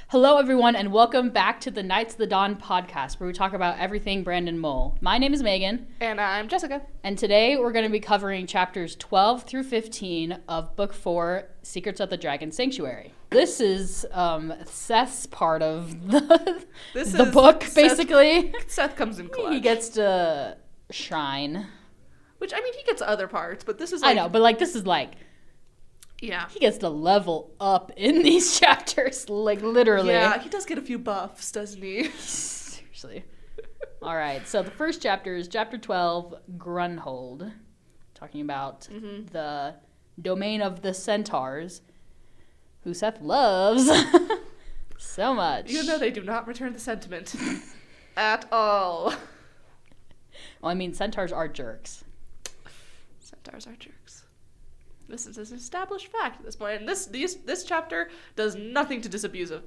Hello, everyone, and welcome back to the Knights of the Dawn podcast, where we talk about everything Brandon Mole. My name is Megan. And I'm Jessica. And today we're going to be covering chapters 12 through 15 of Book 4, Secrets of the Dragon Sanctuary. This is Seth's part of the book, basically. Seth comes in clutch. He gets to shine. Which, I mean, he gets other parts, but this is I know, but this is yeah. He gets to level up in these chapters, literally. Yeah, he does get a few buffs, doesn't he? Seriously. All right, so the first chapter is chapter 12, Grunhold, talking about the domain of the centaurs, who Seth loves so much. Even though they do not return the sentiment at all. Well, I mean, centaurs are jerks. Centaurs are jerks. This is an established fact at this point, and this chapter does nothing to disabuse him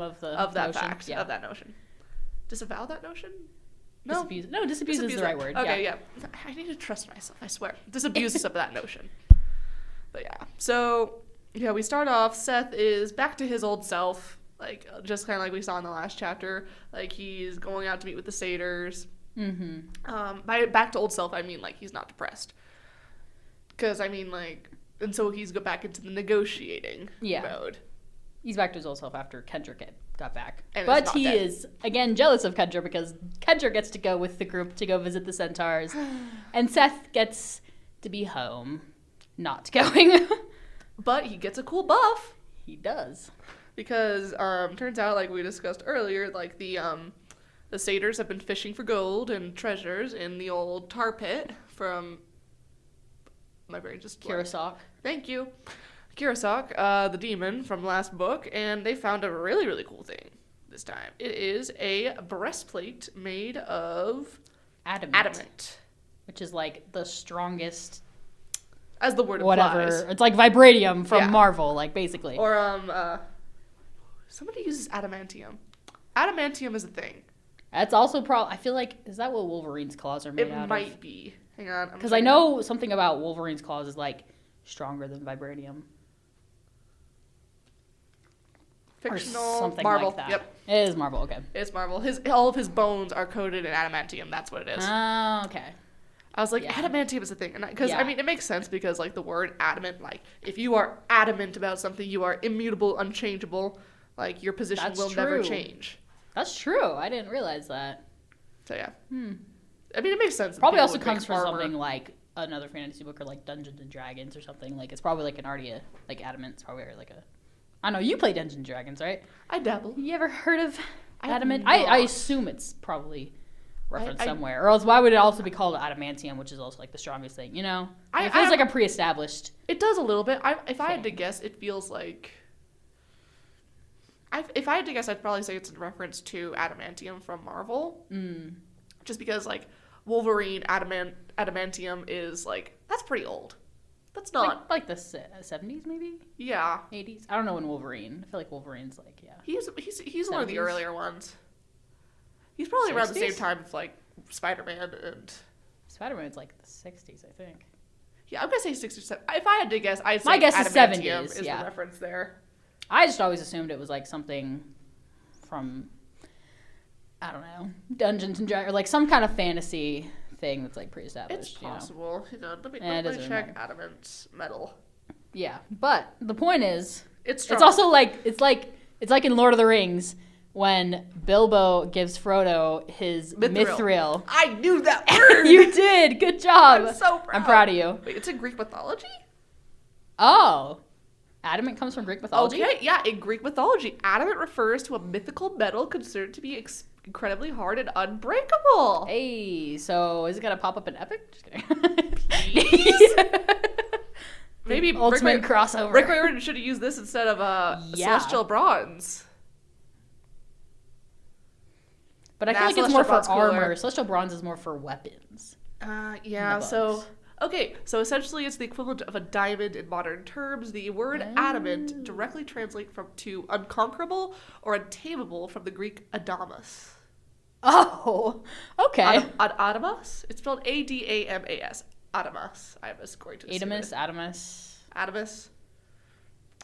of that notion. fact, Yeah. of that notion. Disavow that notion? Disabuse is the right word. Okay, yeah. I need to trust myself, I swear. Disabuses of that notion. But yeah. So, yeah, we start off, Seth is back to his old self, just kind of like we saw in the last chapter. He's going out to meet with the satyrs. Mm-hmm. By back to old self, I mean, he's not depressed. Because, I mean, and so he's back into the negotiating mode. He's back to his old self after Kendra got back. And but he is, again, jealous of Kendra because Kendra gets to go with the group to go visit the centaurs. And Seth gets to be home, not going. But he gets a cool buff. He does. Because, turns out, like we discussed earlier, the satyrs have been fishing for gold and treasures in the old tar pit from... My brain just... Kirasak. Thank you. Kirasak, the demon from last book, and they found a really, really cool thing this time. It is a breastplate made of... Adamant. Which is, the strongest... As the word implies. It's like vibranium from Marvel, basically. Or, somebody uses adamantium. Adamantium is a thing. That's also I feel like, is that what Wolverine's claws are made out of? It might be. Hang on. Because I know something about Wolverine's claws is, stronger than vibranium. Fictional. Or something Marvel. like that. Yep. It is Marvel, okay. It's Marvel. All of his bones are coated in adamantium. That's what it is. Oh, okay. I was like, adamantium is a thing. Because, I mean, it makes sense because, the word adamant, if you are adamant about something, you are immutable, unchangeable. Your position will never change. That's true. I didn't realize that. So, yeah. I mean, it makes sense. Probably also comes from something like another fantasy book or Dungeons and Dragons or something. It's probably an Ardia, adamant. It's probably I don't know, you play Dungeons and Dragons, right? I dabble. You ever heard of adamant? I I assume it's probably referenced somewhere. Or else why would it also be called adamantium, which is also the strongest thing, you know? It feels like a pre-established. It does a little bit. If I had to guess, it feels like... If I had to guess, I'd probably say it's in reference to adamantium from Marvel. Just because, Wolverine, adamantium is, that's pretty old. That's not... Like the 70s, maybe? Yeah. 80s? I don't know when Wolverine... I feel like Wolverine's, yeah. He's one of the earlier ones. He's probably 60s? Around the same time as, Spider-Man and... Spider-Man's, the 60s, I think. Yeah, I'm gonna say 60s or 70s. If I had to guess, I'd say my guess is 70s, is the reference there. I just always assumed it was, something from... I don't know, Dungeons and Dragons, or some kind of fantasy thing that's pre-established. It's possible. You know? Let me check adamant metal. Yeah, but the point is, it's strong. It's also it's like in Lord of the Rings when Bilbo gives Frodo his mithril. I knew that word. You did. Good job. I'm so proud. I'm proud of you. Wait, it's in Greek mythology? Oh. Adamant comes from Greek mythology? Okay, yeah, in Greek mythology, adamant refers to a mythical metal considered to be incredibly hard and unbreakable. Hey, so is it gonna pop up in Epic? Just kidding. Maybe ultimate crossover. Rick Riordan should have used this instead of Celestial Bronze. But I feel like it's more for armor. Celestial Bronze is more for weapons. Yeah, so... Okay, so essentially it's the equivalent of a diamond in modern terms. The word adamant directly translates to unconquerable or untamable from the Greek adamas. Oh, okay. Adamas? It's spelled Adamas. Adamas. I was going to assume Adamus. Adamus.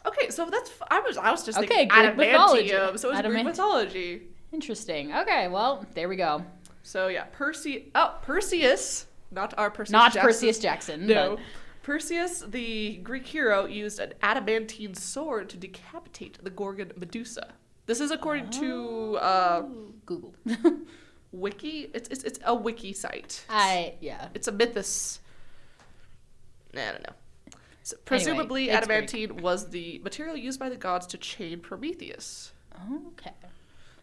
Okay, so I was just Okay, thinking Greek mythology. adamantium, so it's Greek mythology. Interesting. Okay, well, there we go. So yeah, Perseus, not our Perseus Not Jackson. Perseus Jackson. No. But Perseus, the Greek hero, used an adamantine sword to decapitate the Gorgon Medusa. This is according to Google. Wiki. It's a wiki site. Yeah. It's a mythos. I don't know. So, presumably, Anyway, adamantine was the material used by the gods to chain Prometheus. Okay.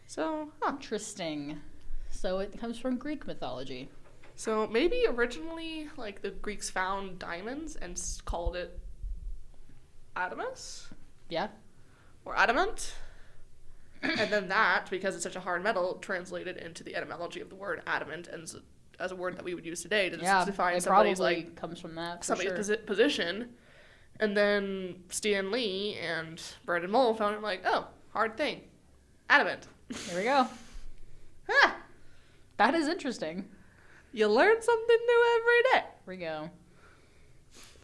So, Interesting. So it comes from Greek mythology. So maybe originally, like, the Greeks found diamonds and called it adamus? Yeah. Or adamant? And then that, because it's such a hard metal, translated into the etymology of the word adamant as a word that we would use today to define somebody's, like, comes from that, somebody's position. And then Stan Lee and Brandon Mull found it like, oh, hard thing. Adamant. There we go. Ah! That is interesting. You learn something new every day. There we go.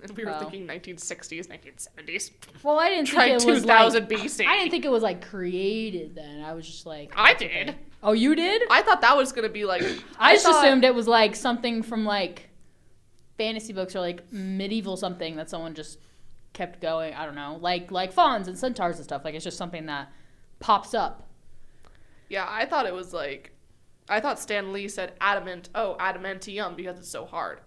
And we were thinking 1960s, 1970s. Well, I didn't Try think it was 2000 like, BC. I didn't think it was like created then. I was just like, I did. Okay. Oh, you did? I thought that was gonna be like. I just assumed it was like something from like fantasy books or like medieval something that someone just kept going. I don't know, like fawns and centaurs and stuff. Like it's just something that pops up. Yeah, I thought it was like. I thought Stan Lee said adamantium because it's so hard.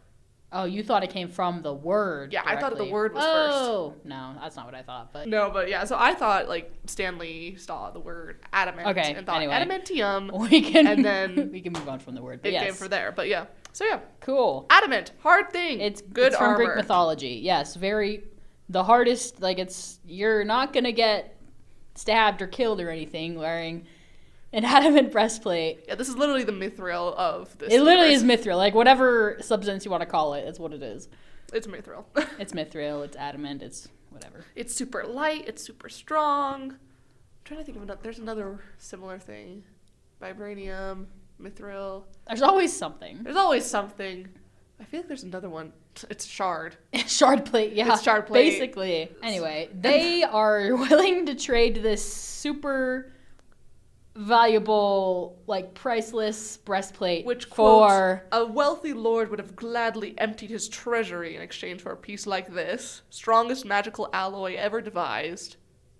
Oh, you thought it came from the word. Yeah, directly. I thought the word was first. Oh, no, that's not what I thought. But no, but yeah, so I thought like Stan Lee saw the word adamant and thought adamantium. And then we can move on from the word. But it came from there, but yeah. So yeah, cool. Adamant, hard thing. It's good it's from armor. Greek mythology. Yes, the hardest. Like you're not gonna get stabbed or killed or anything wearing an adamant breastplate. Yeah, this is literally the mithril of this. It literally is mithril. Like, whatever substance you want to call it, it's what it is. It's mithril. It's mithril, it's adamant, it's whatever. It's super light, it's super strong. I'm trying to think of another. There's another similar thing. Vibranium, mithril. There's always something. There's always something. I feel like there's another one. It's shard. Shard plate, yeah. It's shard plate. Basically. Anyway, they are willing to trade this super valuable, like, priceless breastplate which, for quote, a wealthy lord would have gladly emptied his treasury in exchange for a piece like this, strongest magical alloy ever devised,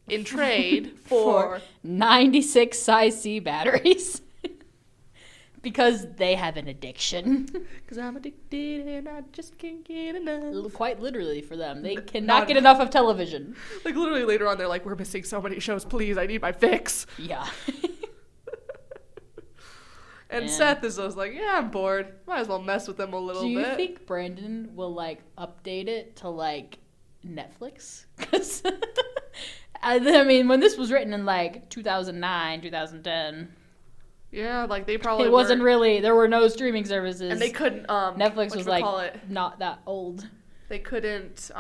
in trade for 96 size C batteries. Because they have an addiction. Because I'm addicted and I just can't get enough. Quite literally for them. They cannot get enough of television. Like, literally later on, they're like, we're missing so many shows. Please, I need my fix. Yeah. And Seth is just like, yeah, I'm bored. Might as well mess with them a little bit. Do you think Brandon will, like, update it to, like, Netflix? Because, I mean, when this was written in, like, 2009, 2010... Yeah, like they probably. It wasn't really. There were no streaming services, and they couldn't. Netflix was like not that old. They couldn't.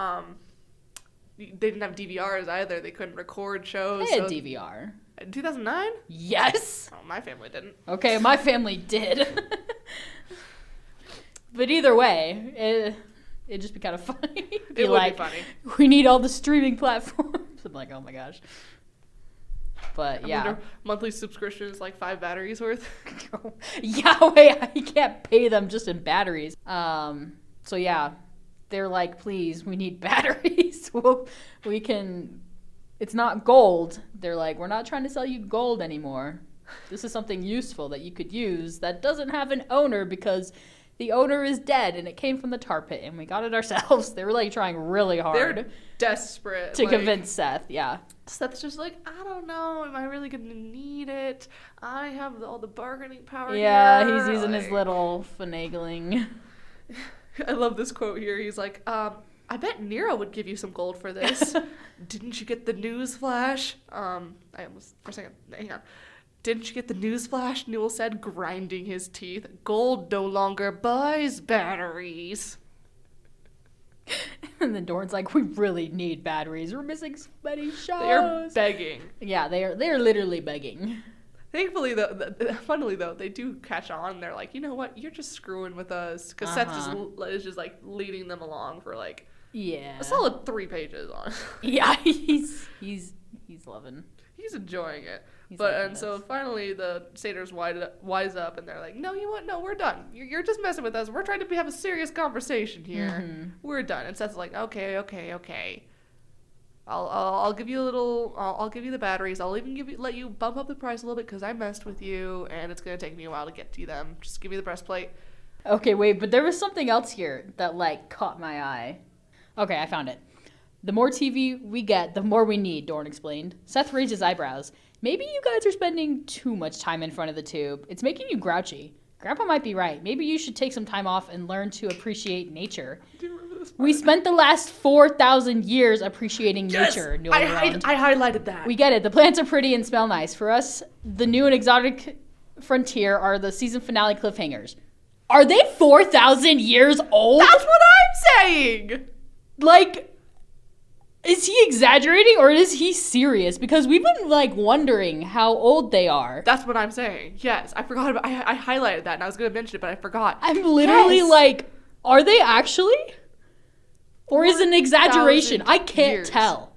They didn't have DVRs either. They couldn't record shows. They had DVR. In 2009? Yes. Oh, my family didn't. Okay, my family did. But either way, it'd just be kind of funny. It would be funny. We need all the streaming platforms. I'm like, oh my gosh. But yeah, monthly subscription is like 5 batteries worth. Yeah, wait, I can't pay them just in batteries. So yeah, they're like, please, we need batteries. We can. It's not gold. They're like, we're not trying to sell you gold anymore. This is something useful that you could use that doesn't have an owner because the owner is dead and it came from the tar pit and we got it ourselves. They were like trying really hard. They're desperate to convince Seth. Yeah. Seth's just like, I don't know, am I really gonna need it? I have all the bargaining power. Yeah, here. He's using his little finagling. I love this quote here. He's like, I bet Nero would give you some gold for this. Didn't you get the news flash? I almost, for a second, hang on. Didn't you get the news flash? Newell said, grinding his teeth. Gold no longer buys batteries. And then Dorn's like, we really need batteries. We're missing so many shows. They're begging. Yeah, they're literally begging. Thankfully, though, funnily though, they do catch on. They're like, you know what? You're just screwing with us. Because Seth is just like leading them along for like Yeah. A solid 3 pages on. Yeah, he's loving. He's enjoying it. He's But liking and this. so finally the satyrs wise up and they're like, no, you know what? No, we're done. You're just messing with us. We're trying to have a serious conversation here. Mhm. We're done. And Seth's like, okay. I'll give you a little. I'll give you the batteries. I'll even let you bump up the price a little bit because I messed with you and it's gonna take me a while to get to them. Just give me the breastplate. Okay, wait, but there was something else here that like caught my eye. Okay, I found it. The more TV we get, the more we need, Dorn explained. Seth raised his eyebrows. Maybe you guys are spending too much time in front of the tube. It's making you grouchy. Grandpa might be right. Maybe you should take some time off and learn to appreciate nature. Do you remember this part? We spent the last 4,000 years appreciating nature. I highlighted that. We get it. The plants are pretty and smell nice. For us, the new and exotic frontier are the season finale cliffhangers. Are they 4,000 years old? That's what I'm saying. Like, is he exaggerating or is he serious? Because we've been like wondering how old they are. That's what I'm saying. Yes, I forgot about. I highlighted that and I was gonna mention it, but I forgot. I'm literally like, are they actually? Or is it an exaggeration? I can't years. tell.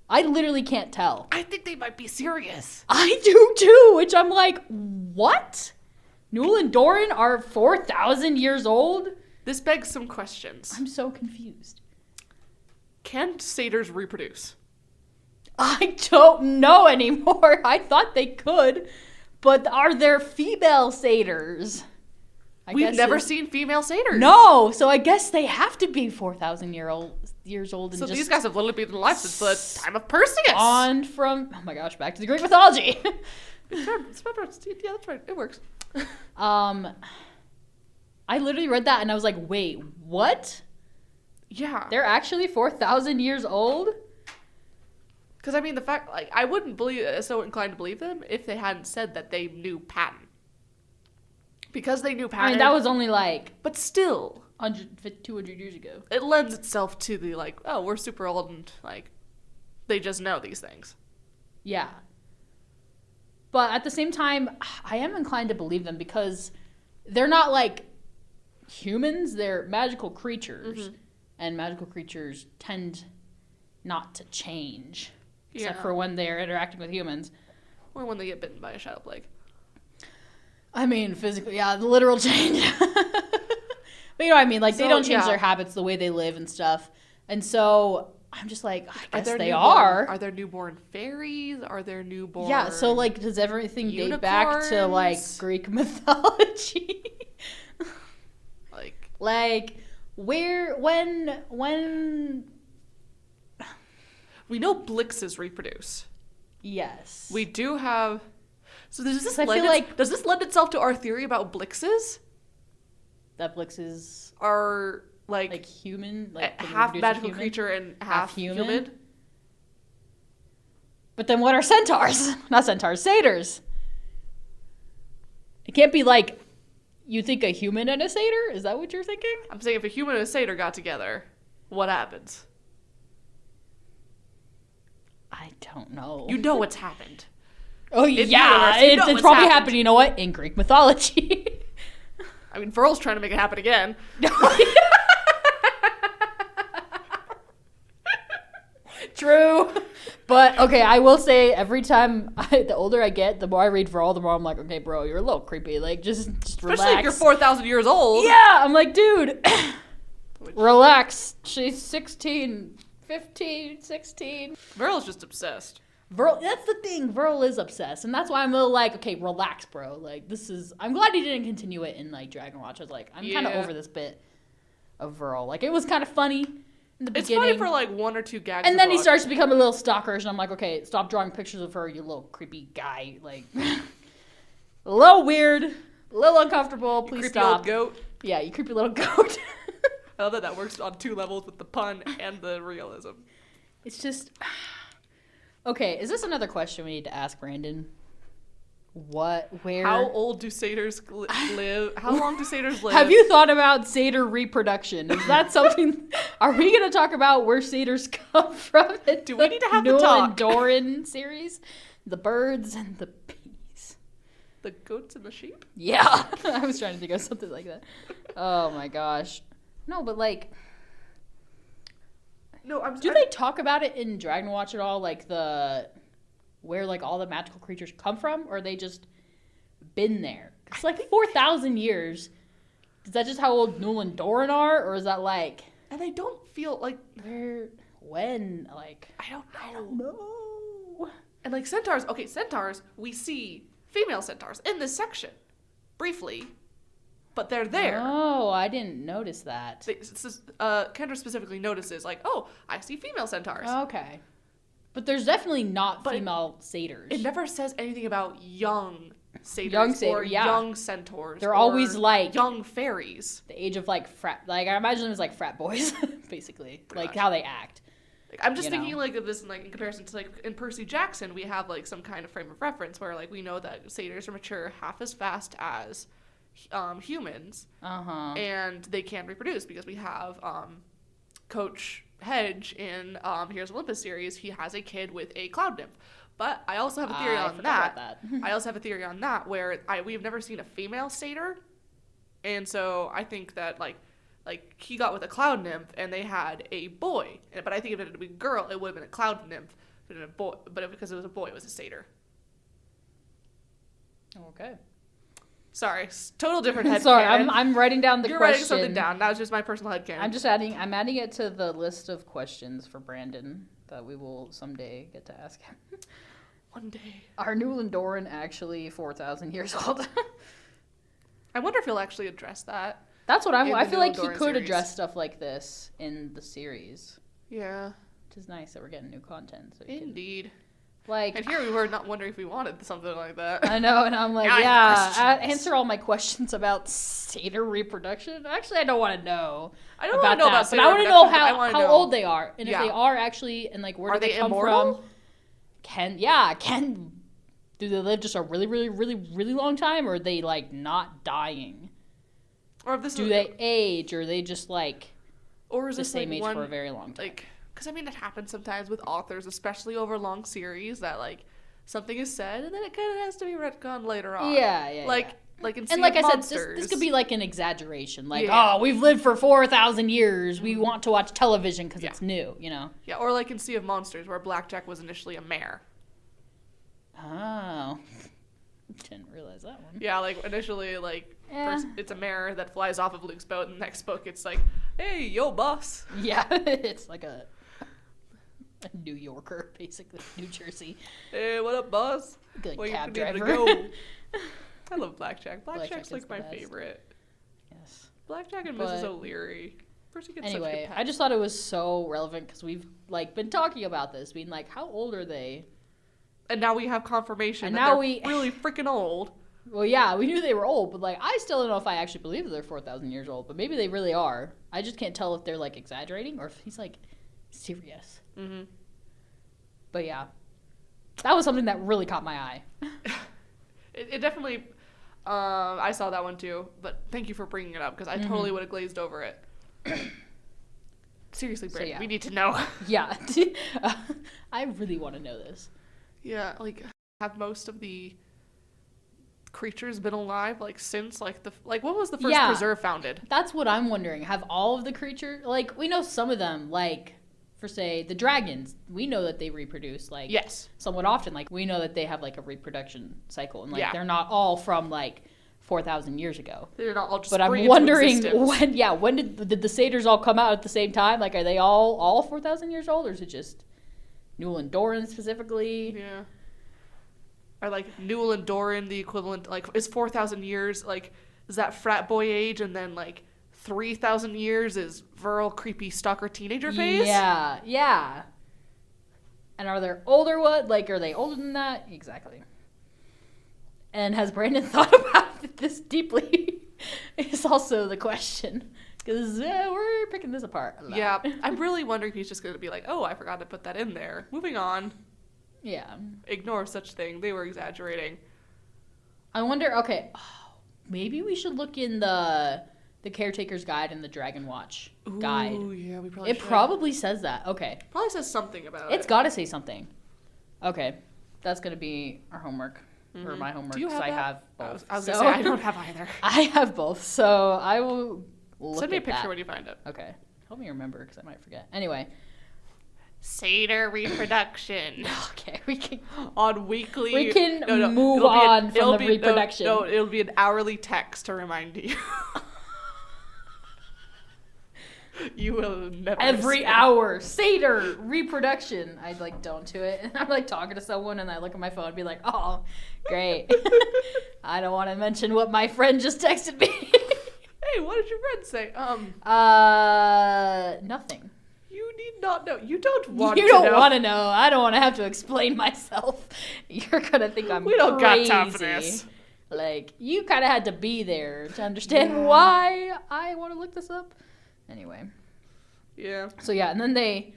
I literally can't tell. I think they might be serious. I do too, which I'm like, what? Newell and Doran are 4,000 years old? This begs some questions. I'm so confused. Can satyrs reproduce? I don't know anymore. I thought they could, but are there female satyrs? We've never seen female satyrs. No, so I guess they have to be 4,000 years old. And So just these guys have literally been alive since the time of Perseus. on from, oh my gosh, back to the Greek mythology. Yeah, that's right. It works. I literally read that and I was like, wait, what? Yeah. They're actually 4,000 years old? Because, I mean, the fact, like, I wouldn't believe, so inclined to believe them if they hadn't said that they knew pattern. Because they knew pattern. I mean, that was only like But still. 200 years ago. It lends itself to the, like, oh, we're super old and, like, they just know these things. Yeah. But at the same time, I am inclined to believe them because they're not like humans, they're magical creatures. Mm-hmm. And magical creatures tend not to change. Except Yeah. for when they're interacting with humans. Or when they get bitten by a shadow plague. I mean, physically, yeah, the literal change. But you know what I mean? Like, they So, don't change yeah. their habits, the way they live and stuff. And so I'm just like, I guess they newborn, are. Are there newborn fairies? Are there newborn... Yeah, so like, does everything date back to like unicorns? Greek mythology? Like... when We know Blixes reproduce. yes. We do have... So does this, I feel like- does this lend itself to our theory about Blixes? that Blixes Are, like human, like can half reproduce as magical human? creature and half human? But then what are centaurs? Not centaurs, satyrs. It can't be like you think a human and a satyr? Is that what you're thinking? I'm saying if a human and a satyr got together, what happens? I don't know. You know what's happened. Oh In yeah, universe, you know it's what's probably happened. happened. You know what? In Greek mythology. I mean, Verl's trying to make it happen again. True. But okay, I will say every time the older I get, the more I read Verl, the more I'm like, okay, bro, you're a little creepy. Like, just relax. Especially if you're 4,000 years old. Yeah, I'm like, dude, relax. She's 16, 15, 16. Verl's just obsessed. Verl, that's the thing. Verl is obsessed, and that's why I'm a little like, okay, relax, bro. Like, this is. I'm glad he didn't continue it in like Dragon Watch. I was like, I'm kind of Yeah. over this bit of Verl. Like, it was kind of funny in the It's beginning. funny for like one or two gags. And a then he book. starts to become a little stalkerish, and I'm like, okay, stop drawing pictures of her, you little creepy guy. Like, a little weird, a little uncomfortable. Please creepy stop. old goat. Yeah, you creepy little goat. I love that works on 2 levels with the pun and the realism. It's just. Okay, is this another question we need to ask Brandon? What? Where? How old do satyrs live? How long do satyrs live? Have you thought about satyr reproduction? Is that something? Are we going to talk about where satyrs come from? Do we need to have the Newell talk? and Doran series? The birds and the bees. The goats and the sheep? Yeah, I was trying to think of something like that. Oh my gosh. No, but like, No, Do they talk about it in Dragon Watch at all? Like where like all the magical creatures come from, or they just been there? It's like 4,000 years. Is that just how old Nul and Doran are, or is that like? And they don't feel like when, like I don't know. And like centaurs, we see female centaurs in this section, briefly, but they're there. Oh, I didn't notice that. Kendra specifically notices, like, oh, I see female centaurs. Okay. But there's definitely not female satyrs. It never says anything about young satyrs young centaurs. They're always like young fairies. The age of like I imagine it was like frat boys, basically. Like how they act. Like, I'm just thinking like of this like in comparison to like in Percy Jackson, we have like some kind of frame of reference where like we know that satyrs are mature half as fast as humans, and they can reproduce because we have Coach Hedge in Heroes of Olympus series. He has a kid with a cloud nymph. But I also have a theory on that. I also have a theory on that where we've never seen a female satyr, and so I think that like he got with a cloud nymph and they had a boy. But I think if it had been a girl, it would have been a cloud nymph. But because it was a boy, it was a satyr. Okay. Sorry, total different headcanon. Sorry, I'm writing down the You're question. writing something down. That was just my personal headcanon. I'm adding it to the list of questions for Brandon that we will someday get to ask him. One day. Are Nul and Doran actually 4,000 years old? I wonder if he'll actually address that. That's what I feel like he could series. address stuff like this in the series. Yeah. Which is nice that we're getting new content. So Indeed. Like, and here we were not wondering if we wanted something like that. I know, and I'm like, answer all my questions about satyr reproduction. Actually, I don't want to know. I don't want to know about but I want to know how old they are, and if they are actually, and like where do they come immortal? From? Do they live just a really, really, really, really long time, or are they like not dying? Or if this do they age, or are they just like or is the this same like age for a very long time? Like, because I mean, it happens sometimes with authors, especially over long series, that like something is said and then it kind of has to be retconned later on. Yeah. Like in and like I Monsters. said, this could be like an exaggeration. Like, oh, we've lived for 4,000 years. We want to watch television because it's new, you know? Yeah, or like in Sea of Monsters, where Blackjack was initially a mare. Oh. Didn't realize that one. Yeah, like initially, like, it's a mare that flies off of Luke's boat, and the next book it's like, hey, yo, boss. Yeah, it's like a New Yorker, basically, New Jersey. Hey, what up, boss? Good Where cab you need driver. to go? I love Blackjack. Blackjack's like my favorite. Yes. Blackjack and Mrs. O'Leary. Anyway, I just thought it was so relevant because we've like been talking about this, being like, how old are they? And now we have confirmation and that now they're really freaking old. Well, yeah, we knew they were old, but like I still don't know if I actually believe that they're 4,000 years old, but maybe they really are. I just can't tell if they're like exaggerating or if he's like serious. Mm-hmm. But yeah, that was something that really caught my eye. It definitely, I saw that one too, but thank you for bringing it up because I totally would have glazed over it. Seriously, Brandon, we need to know. Yeah. I really want to know this. Yeah, like, have most of the creatures been alive, like, since, like, when was the first preserve founded? That's what I'm wondering. Have all of the creatures, like, we know some of them, like, for, say, the dragons, we know that they reproduce, like, somewhat often. Like, we know that they have, like, a reproduction cycle, and, like, they're not all from, like, 4,000 years ago. They're not all just But I'm wondering when did the satyrs all come out at the same time? Like, are they all 4,000 years old, or is it just Nul and Doran specifically? Yeah. Are like Nul and Doran the equivalent? Like, is 4,000 years like is that frat boy age, and then like 3,000 years is virile, creepy stalker teenager phase? Yeah. And are there older ones? Like, are they older than that? Exactly. And has Brandon thought about this deeply? Is also the question. Because we're picking this apart a lot. Yeah, I'm really wondering if he's just going to be like, oh, I forgot to put that in there. Moving on. Yeah. Ignore such thing. They were exaggerating. I wonder, maybe we should look in the Caretaker's Guide and the Dragon Watch guide. Oh, yeah, we probably should. It probably says that. Okay. Probably says something about it. It's got to say something. Okay. That's going to be our homework. Mm-hmm. Or my homework. Do you have that? I have both. I was going to say, I don't have either. I have both. So I will look Send me a at picture that when you find it. Okay. Help me remember because I might forget. Anyway. satyr reproduction. Okay, we can On weekly... move it'll on from the reproduction. No, it'll be an hourly text to remind you. You will never Every escape. hour, satyr reproduction. I like don't do it. I'm like talking to someone and I look at my phone and be like, oh, great. I don't want to mention what my friend just texted me. Hey, what did your friend say? Nothing. You need not know. You don't want You to know. don't want to know. I don't want to have to explain myself. You're gonna think I'm We don't crazy. got time for this. Like, you kind of had to be there to understand why I want to look this up. Anyway. Yeah. So yeah, and then they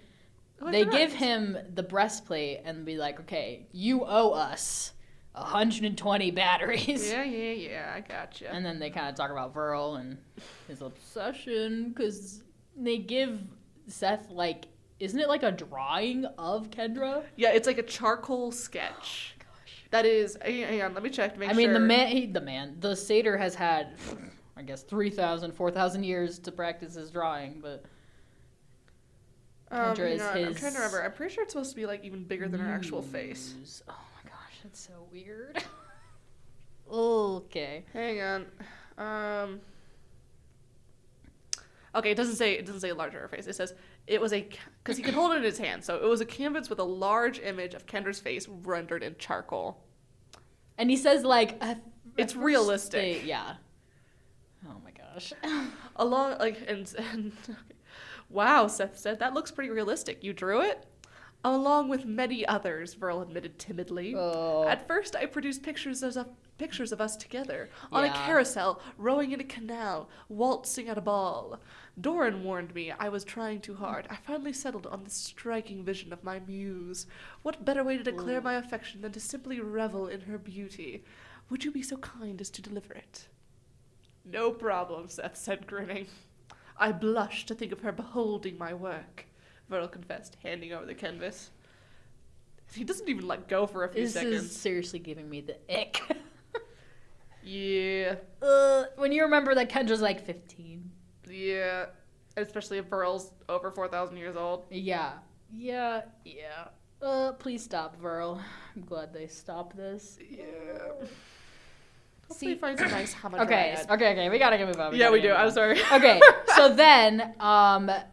They're give nice. him the breastplate and be like, okay, you owe us 120 batteries. Yeah, I gotcha. And then they kind of talk about Verl and his obsession, because they give Seth, like, isn't it like a drawing of Kendra? Yeah, it's like a charcoal sketch. Oh my gosh. That is, hang on, let me check to make I sure. mean, the satyr has had, I guess, 3,000, 4,000 years to practice his drawing, but Kendra is hang on, I'm his trying to remember. I'm pretty sure it's supposed to be like even bigger than her actual face. muse. Oh my gosh, that's so weird. Okay. Hang on. Okay, it doesn't say larger her face. It says it was because he can hold it in his hand. So it was a canvas with a large image of Kendra's face rendered in charcoal. And he says, like, It's first realistic. yeah. Oh my gosh. Along and okay. Wow, Seth said that looks pretty realistic. You drew it? Along with many others, Verl admitted timidly. Oh. At first, I produced pictures of us together on a Yeah. carousel, rowing in a canal, waltzing at a ball. Doran warned me I was trying too hard. I finally settled on this striking vision of my muse. What better way to declare my affection than to simply revel in her beauty? Would you be so kind as to deliver it? No problem, Seth said, grinning. I blush to think of her beholding my work, Verl confessed, handing over the canvas. He doesn't even let go for a few This seconds. is seriously giving me the ick. Yeah. When you remember that Kendra's like 15. Yeah. Especially if Verl's over 4,000 years old. Yeah. Please stop, Verl. I'm glad they stopped this. Yeah. See- Hopefully he finds a nice hammer. Okay, we gotta move on. Yeah, we do. I'm sorry. Okay, so then,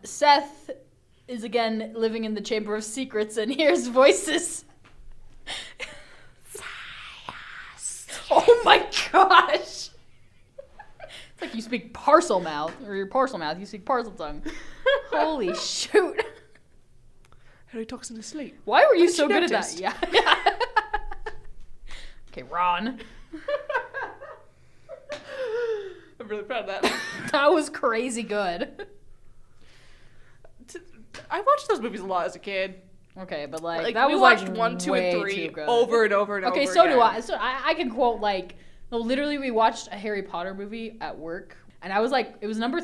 Seth is again living in the Chamber of Secrets and hears voices. Oh my gosh! It's like you speak parcel mouth, or your parcel mouth, you speak parcel tongue. Holy shoot. Harry talks in his sleep. Why were you What so you good noticed? at that? Yeah. Okay, Ron. I'm really proud of that. That was crazy good. I watched those movies a lot as a kid. Okay, but like that we was watched like 1, 2, way and too 3 good. over and over and over. Okay, so again. do I. So I can quote like, no, literally we watched a Harry Potter movie at work, and I was like, it was number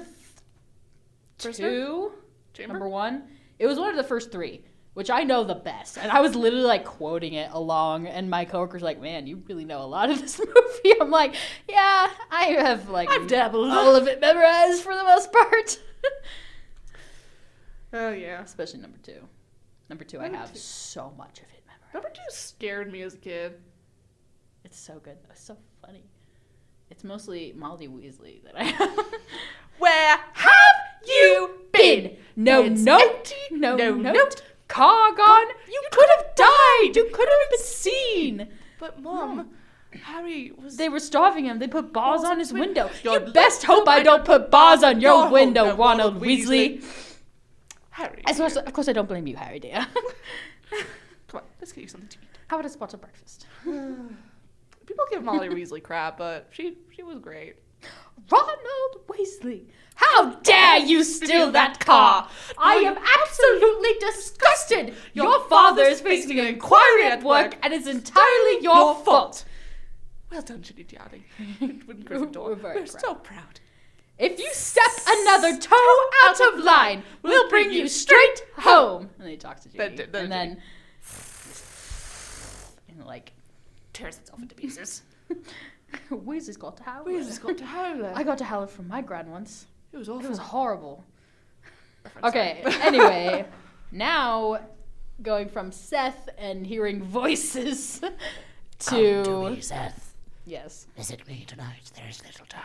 First 2, Chamber? number 1. It was one of the first 3, which I know the best, and I was literally like quoting it along, and my coworkers were like, man, you really know a lot of this movie. I'm like, yeah, I have like I've dabbled. all of it memorized for the most part. Oh yeah. Especially number 2. Number 2, I Number have 2. so much of it memorized. Number 2 scared me as a kid. It's so good. It's so funny. It's mostly Molly Weasley that I have. Where have you been? No It's note. empty. No, No note. note. Car gone. You could have died. You could have been seen. But Mom, Harry was. They were starving him. They put bars on his window. Your You best hope I don't put bars on your window, Ronald Weasley. Harry. Of course, I don't blame you, Harry, dear. Come on, let's get you something to eat. How about a spot of breakfast? People give Molly Weasley crap, but she was great. Ronald Weasley, how dare you steal that car? I am absolutely disgusted. Your father is facing an inquiry at work, and it's entirely your fault. Well done, Ginny darling. Gryffindor. We're very so proud. If you step another toe out of line, we'll bring you straight home. And then he talks to Ginny, and then like Tears itself into pieces. Weasley's got to howl. Weasley's got to howler. I got to howl from my gran once. It was awful. It was horrible. Okay, anyway, now going from Seth and hearing voices Come to me, Seth. Yes. Visit me tonight. There is little time.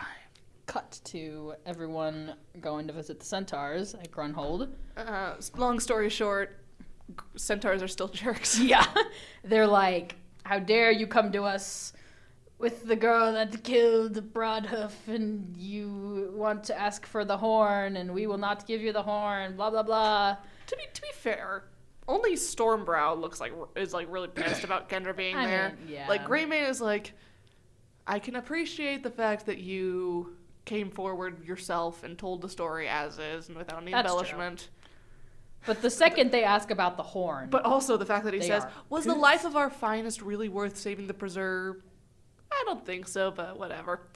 Cut to everyone going to visit the centaurs at Grunhold. Long story short, centaurs are still jerks. Yeah. They're like, how dare you come to us with the girl that killed Broadhoof, and you want to ask for the horn, and we will not give you the horn, blah, blah, blah. To be fair, only Stormbrow is really pissed about Kendra being there. Mean, yeah. Like, Greymane is like, I can appreciate the fact that you came forward yourself and told the story as is and without any embellishment. True. But the second they ask about the horn. But also the fact that he says, was the life of our finest really worth saving the preserve? I don't think so, but whatever.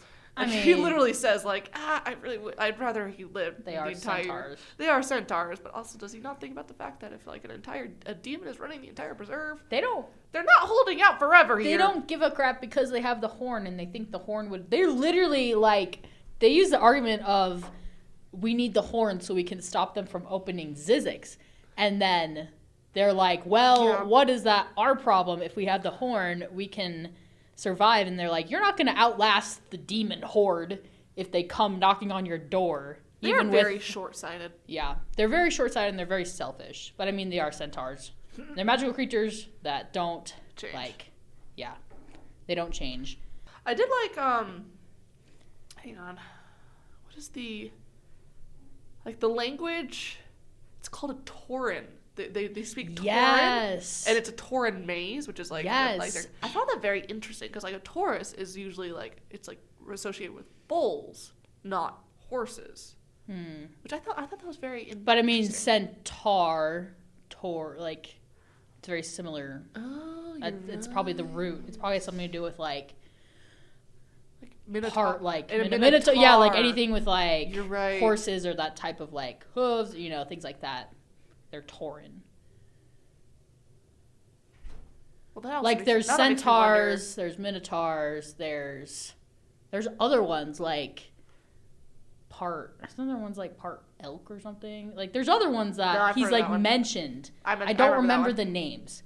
He literally says, like, I'd rather he lived. They are centaurs. They are centaurs, but also does he not think about the fact that if, like, a demon is running the entire preserve? They're not holding out forever here. They don't give a crap because they have the horn, and they think the horn would... They're literally, like... They use the argument of, we need the horn so we can stop them from opening Zizix. And then they're like, well, what is that our problem? If we have the horn, we can survive. And they're like, you're not going to outlast the demon horde if they come knocking on your door. They're very short-sighted. Yeah, they're very short-sighted and they're very selfish. But I mean, they are centaurs. They're magical creatures that don't change. They don't change. I did like, hang on. What is the language? It's called a Tauren. They speak Tauren. Yes. And it's a Tauren maze, which is like... Yes. I found that very interesting, because like a Taurus is usually like... It's like associated with bulls, not horses. Which I thought that was very interesting. But I mean, centaur, like, it's very similar. Oh, it's probably the root. It's probably something to do with like Minotaur, Minotaur. Yeah, like anything with like you're right. horses or that type of like hooves, things like that. They're Tauren. Well, like there's centaurs, there's minotaurs, there's other ones like part elk or something. Like there's other ones that he's like mentioned. I don't remember the names,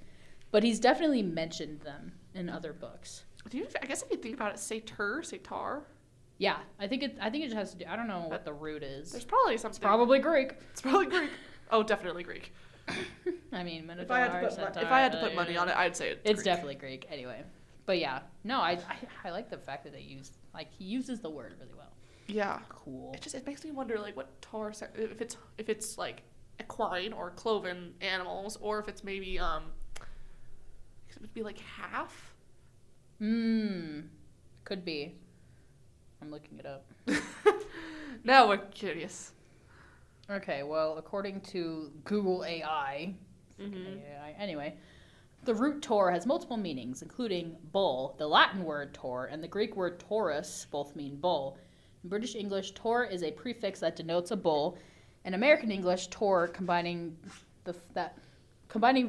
but he's definitely mentioned them in other books. I guess if you think about it, Satar. Yeah, I think it just has to do. I don't know what the root is. There's probably something. It's probably Greek. Oh, definitely Greek. I mean, Minotaur, if I had to put money on it, I'd say it's Greek. Definitely Greek. Anyway, but yeah, no, I like the fact that they he uses the word really well. Yeah, cool. It makes me wonder like what Taurus, if it's like equine or cloven animals, or if it's maybe it would be like half. Could be. I'm looking it up. Now we're curious. Okay, well, according to Google AI, anyway, the root Tor has multiple meanings, including bull, the Latin word Tor, and the Greek word Taurus, both mean bull. In British English, Tor is a prefix that denotes a bull. In American English, Tor combining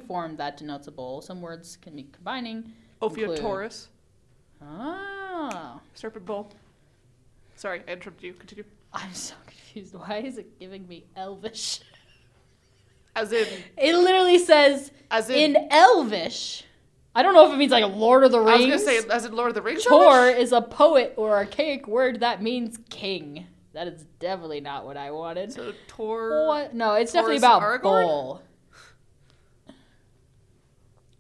form that denotes a bull. Some words can be combining. Ophiuchtaurus. Ah. Serpent bull. Sorry, I interrupted you. Continue. I'm so confused. Why is it giving me Elvish? As in... It literally says, in Elvish. I don't know if it means like Lord of the Rings. I was going to say, as in Lord of the Rings. Tor is a poet or archaic word that means king. That is definitely not what I wanted. So Tor... What? No, it's definitely about bull.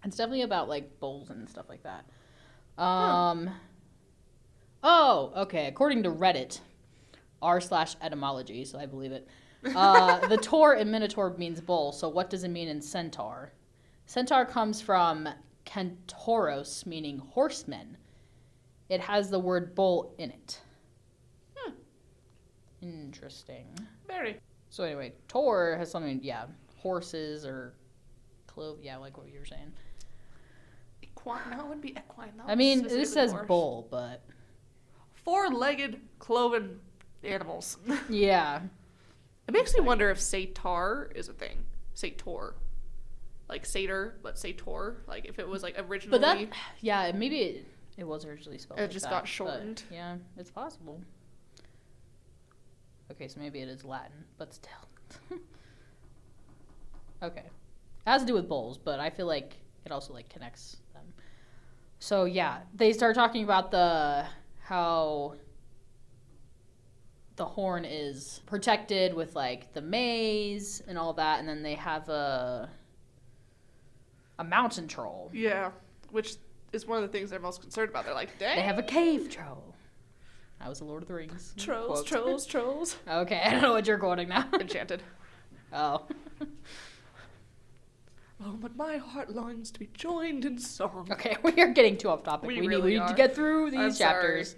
It's definitely about like bulls and stuff like that. Oh, okay. According to Reddit, r/etymology, so I believe it. The Tor in Minotaur means bull, so what does it mean in Centaur? Centaur comes from Kentauros, meaning horseman. It has the word bull in it. Interesting. Very. So anyway, Tor has something, horses or clove, like what you were saying. Equine? No, it wouldn't be equine. I mean, this says bull, but... Four-legged, cloven animals. Yeah. It makes me wonder if Satar is a thing. Sator. Like Satyr, but Sator. Like if it was like originally... But that... maybe it was originally spelled It just got shortened. Yeah, it's possible. Okay, so maybe it is Latin, but still. Okay. has to do with bowls, but I feel like it also like connects them. So yeah, they start talking about how the horn is protected with like the maze and all that, and then they have a mountain troll. Yeah, which is one of the things they're most concerned about. They're like, dang. They have a cave troll. That was the Lord of the Rings. Trolls, quote. trolls. Okay, I don't know what you're quoting now. Enchanted. Oh. Oh, but my heart longs to be joined in song. Okay, we are getting too off topic. We We really need are. to get through I'm these chapters.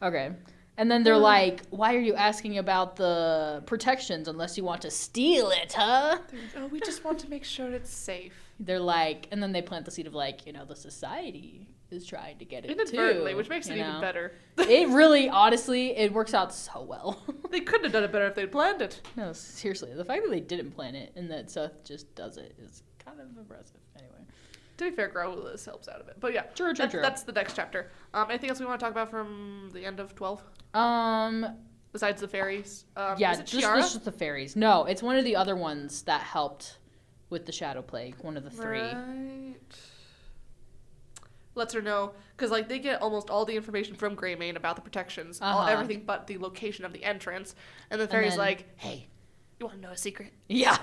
Okay. And then they're like, why are you asking about the protections unless you want to steal it, huh? Oh, we just want to make sure it's safe. They're like, and then they plant the seed of like, the society is trying to get it Inadvertently, too. which makes it even better. It really, honestly, it works out so well. They couldn't have done it better if they'd planned it. No, seriously. The fact that they didn't plan it and that Seth just does it is kind of impressive. Anyway. To be fair, Growlithe helps out a bit. But yeah, True. That's the next chapter. Anything else we want to talk about from the end of 12? Besides the fairies? Yeah, is it just Chiara? the fairies. No, it's one of the other ones that helped with the Shadow Plague. One of the 3. Right. Lets her know, because like they get almost all the information from Greymane about the protections, everything but the location of the entrance, and the fairy's then- like, "Hey, you want to know a secret?" Yeah.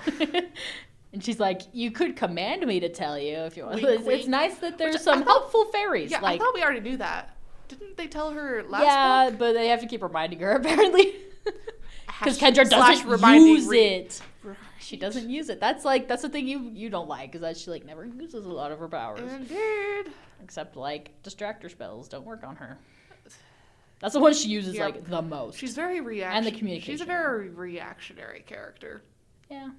And she's like, you could command me to tell you if you want. Wink, It's wink. nice that there's Which some I thought- helpful fairies. Yeah, like, I thought we already knew that. Didn't they tell her last yeah, book? but they have to keep reminding her apparently. Because Hash- Kendra slash doesn't reminding use Reed. it. She doesn't use it. That's the thing you don't like, is that she like never uses a lot of her powers. Indeed. Except like distractor spells don't work on her. That's the one she uses Yeah. like the most. She's very reactionary. And the communication. She's a very reactionary character. Yeah.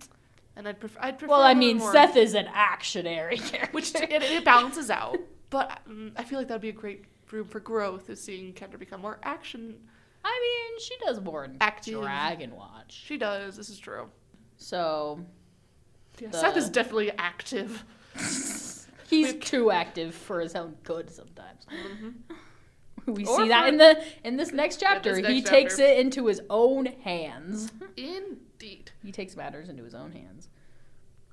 And I'd prefer Well, I her mean, more, Seth is an actionary character. which it balances out. But I feel like that'd be a great room for growth, is seeing Kendra become more action. I mean, she does more in Active. Dragon Watch. She does. This is true. So Yeah, The- Seth is definitely active. he's too active for his own good sometimes. We Or see that for- in this next chapter. next He chapter. takes it into his own hands. Indeed. He takes matters into his own hands.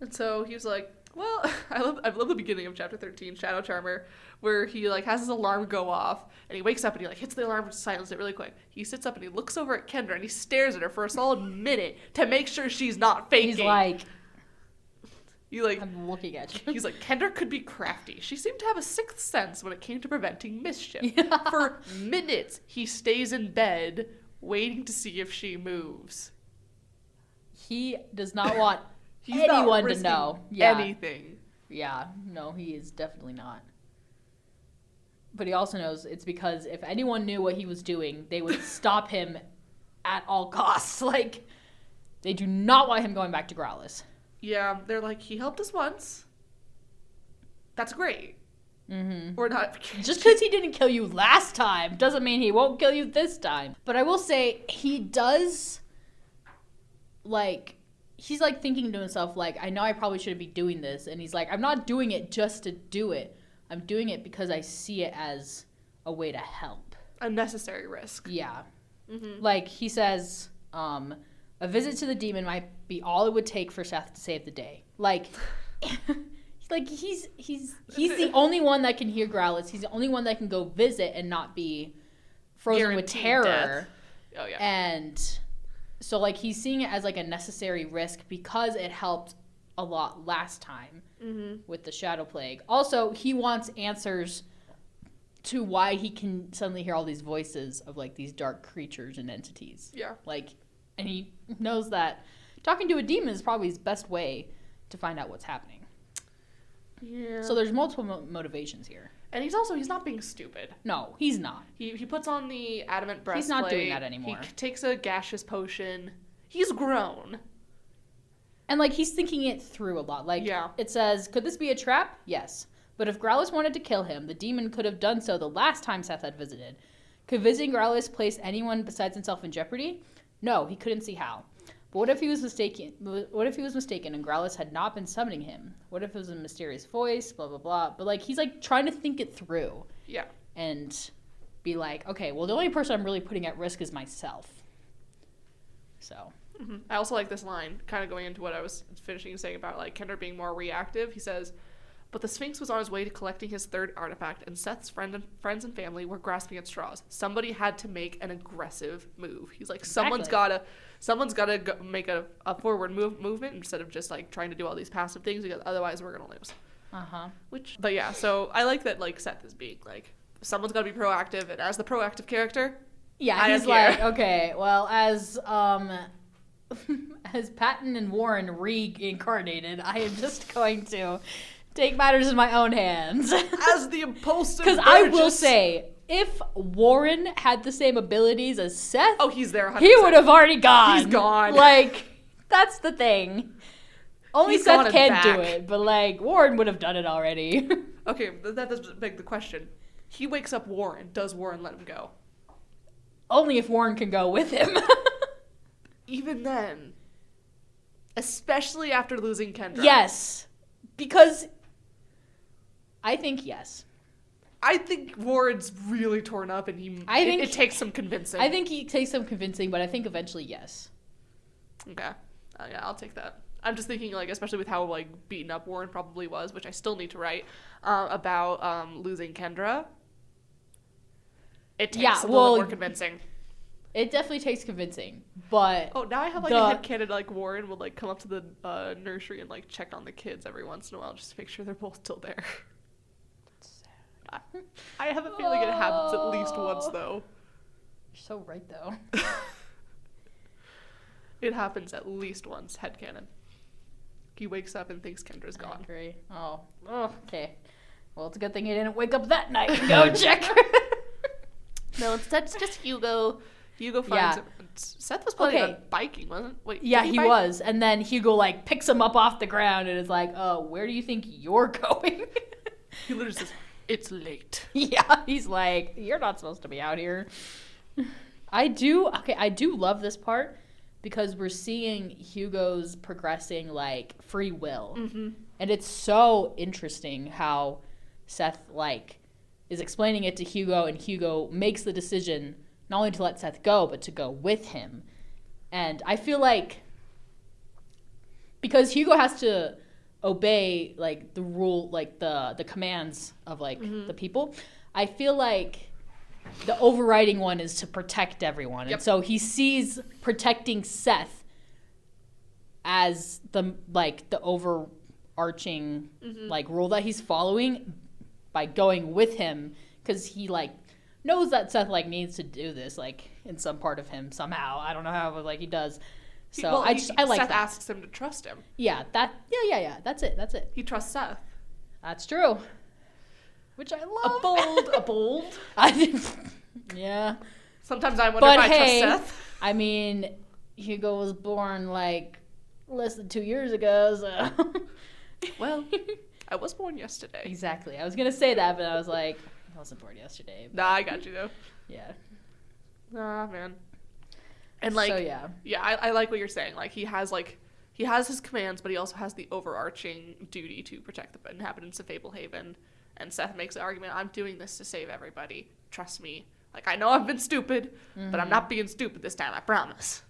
And so he was like, well, I love the beginning of chapter 13, Shadow Charmer, where he like has his alarm go off, and he wakes up and he like hits the alarm to silence it really quick. He sits up and he looks over at Kendra and he stares at her for a solid minute to make sure she's not faking. He's like, I'm looking at you. He's like, Kendra could be crafty. She seemed to have a sixth sense when it came to preventing mischief. Yeah. For minutes, he stays in bed waiting to see if she moves. He does not want He's not anyone to risking know. Yeah. anything. Yeah, no, he is definitely not. But he also knows it's because if anyone knew what he was doing, they would stop him at all costs. Like, they do not want him going back to Growlithe. Yeah, they're like, he helped us once. That's great. Mm-hmm. Or not. Just because he didn't kill you last time doesn't mean he won't kill you this time. But I will say, he does, like, he's, like, thinking to himself, like, I know I probably shouldn't be doing this. And he's like, I'm not doing it just to do it. I'm doing it because I see it as a way to help. A necessary risk. Yeah. Mm-hmm. Like, he says, a visit to the demon might be all it would take for Seth to save the day. Like, he's the only one that can hear Growlithe. He's the only one that can go visit and not be frozen with Guaranteed terror. death. Oh, yeah. And so, like, he's seeing it as, like, a necessary risk because it helped a lot last time with the Shadow Plague. Also, he wants answers to why he can suddenly hear all these voices of, like, these dark creatures and entities. Yeah. Like, and he knows that talking to a demon is probably his best way to find out what's happening. Yeah. So there's multiple motivations here. And he's not being stupid. No, he's not. He puts on the adamant breastplate. He's not doing that anymore. He takes a gaseous potion. He's grown. And, like, he's thinking it through a lot. Like, Yeah. it says, could this be a trap? Yes. But if Growlithe wanted to kill him, the demon could have done so the last time Seth had visited. Could visiting Growlithe place anyone besides himself in jeopardy? No, he couldn't see how. But what if he was mistaken? What if he was mistaken and Growlithe had not been summoning him? What if it was a mysterious voice? Blah, blah, blah. But, like, he's, like, trying to think it through. Yeah. And be like, okay, well, the only person I'm really putting at risk is myself. So, Mm-hmm. I also like this line, kind of going into what I was finishing saying about like Kendra being more reactive. He says, "But the Sphinx was on his way to collecting his third artifact, and Seth's friends and family were grasping at straws. Somebody had to make an aggressive move." He's like, Exactly. someone's gotta make a forward movement instead of just like trying to do all these passive things, because otherwise we're gonna lose. But yeah, so I like that like Seth is being like, someone's gotta be proactive, and as the proactive character, Yeah, he's like, okay, well, as Patton and Warren reincarnated, I am just going to take matters in my own hands. as the impulsive. Because I will say, if Warren had the same abilities as Seth, oh, he's there. 100%. He would have already gone. He's gone. Like, that's the thing. Only He's gone Seth and can do back. it, but like Warren would have done it already. Okay, but that does beg the question. He wakes up Warren. Does Warren let him go? Only if Warren can go with him. Even then, especially after losing Kendra. Yes. Because I think yes. I think Warren's really torn up, and it takes some convincing. I think he takes some convincing, but I think eventually yes. Okay. Yeah, I'll take that. I'm just thinking, like, especially with how, like, beaten up Warren probably was, which I still need to write, about losing Kendra. It takes a little more convincing. It definitely takes convincing, but... Oh, now I have, like, a headcanon, like, Warren will, like, come up to the nursery and, like, check on the kids every once in a while just to make sure they're both still there. I have a feeling it happens at least once, though. You're so right, though. It happens at least once, headcanon. He wakes up and thinks Kendra's gone. I agree. Oh, okay. Well, it's a good thing he didn't wake up that night and go check. No, instead it's just Hugo. Hugo finds him. Seth was planning on biking, wasn't? Wait. Yeah, he was. And then Hugo, like, picks him up off the ground and is like, oh, where do you think you're going? He literally says, "It's late." Yeah, he's like, you're not supposed to be out here. I do love this part because we're seeing Hugo's progressing, like, free will. Mm-hmm. And it's so interesting how Seth, like, is explaining it to Hugo, and Hugo makes the decision not only to let Seth go, but to go with him. And I feel like because Hugo has to obey, like, the rule, like, the commands of, like, the people, I feel like the overriding one is to protect everyone. Yep. And so he sees protecting Seth as the overarching, like, rule that he's following by going with him, because he, like, knows that Seth, like, needs to do this, like, in some part of him somehow. I don't know how, but, like, he does. So I like Seth that. asks him to trust him. Yeah, that's it. He trusts Seth. That's true. Which I love. A bold. Yeah. Sometimes I wonder if I trust Seth. I mean, Hugo was born, like, less than 2 years ago, so. Well, I was born yesterday. Exactly. I was going to say that, but I was like, I wasn't born yesterday. But... Nah, I got you, though. Yeah. Ah, man. And, like, so, yeah. Yeah, I like what you're saying. Like, he has his commands, but he also has the overarching duty to protect the inhabitants of Fablehaven. And Seth makes the argument, I'm doing this to save everybody. Trust me. Like, I know I've been stupid, but I'm not being stupid this time, I promise.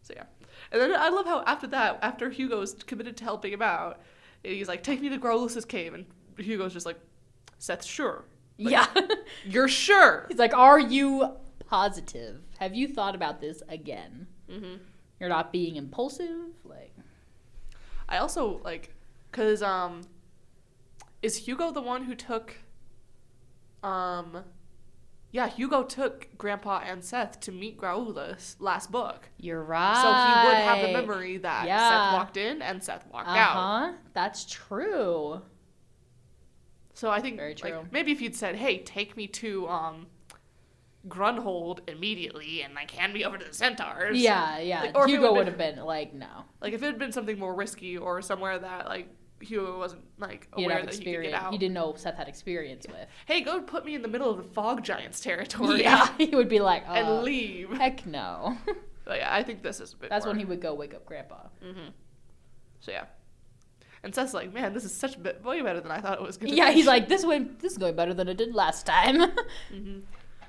So, yeah. And then I love how after that, after Hugo's committed to helping him out, he's like, take me to Grolus's cave. And Hugo's just like, Seth, sure. Like, yeah. You're sure. He's like, are you positive? Have you thought about this again? Mm-hmm. You're not being impulsive? Like, I also, like, because, is Hugo the one who took, yeah, Hugo took Grandpa and Seth to meet Graula's last book. You're right. So he would have the memory that Seth walked in and Seth walked out. That's true. So I think, very true. Like, maybe if you'd said, hey, take me to, Grunhold immediately and, like, hand me over to the centaurs. Yeah. Like, or Hugo would have been like, no. Like, if it had been something more risky or somewhere that, like, Hugo wasn't, like, aware that he could get out. He didn't know Seth had experience with. Hey, go put me in the middle of the fog giants territory. Yeah, he would be like, and leave. Heck no. But yeah, I think this is a bit That's more. when he would go wake up Grandpa. Mm-hmm. So yeah. And Seth's like, man, this is such way better than I thought it was going to be. Yeah, he's like, this is going better than it did last time. Mm-hmm.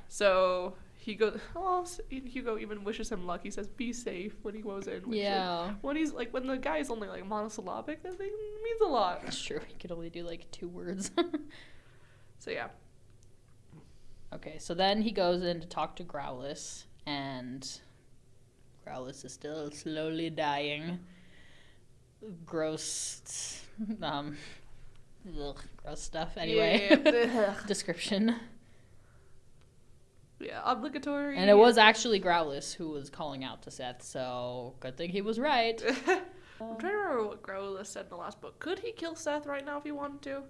So Hugo even wishes him luck. He says, "Be safe" when he goes in. Which, Yeah. when the guy is only like monosyllabic, that thing means a lot. That's true. He could only do like 2 words. So yeah. Okay, so then he goes in to talk to Growlithe, and Growlithe is still slowly dying. Gross, gross stuff. Anyway, Yeah. description. Yeah, obligatory. And it was actually Growlithe who was calling out to Seth, so good thing he was right. I'm trying to remember what Growlithe said in the last book. Could he kill Seth right now if he wanted to?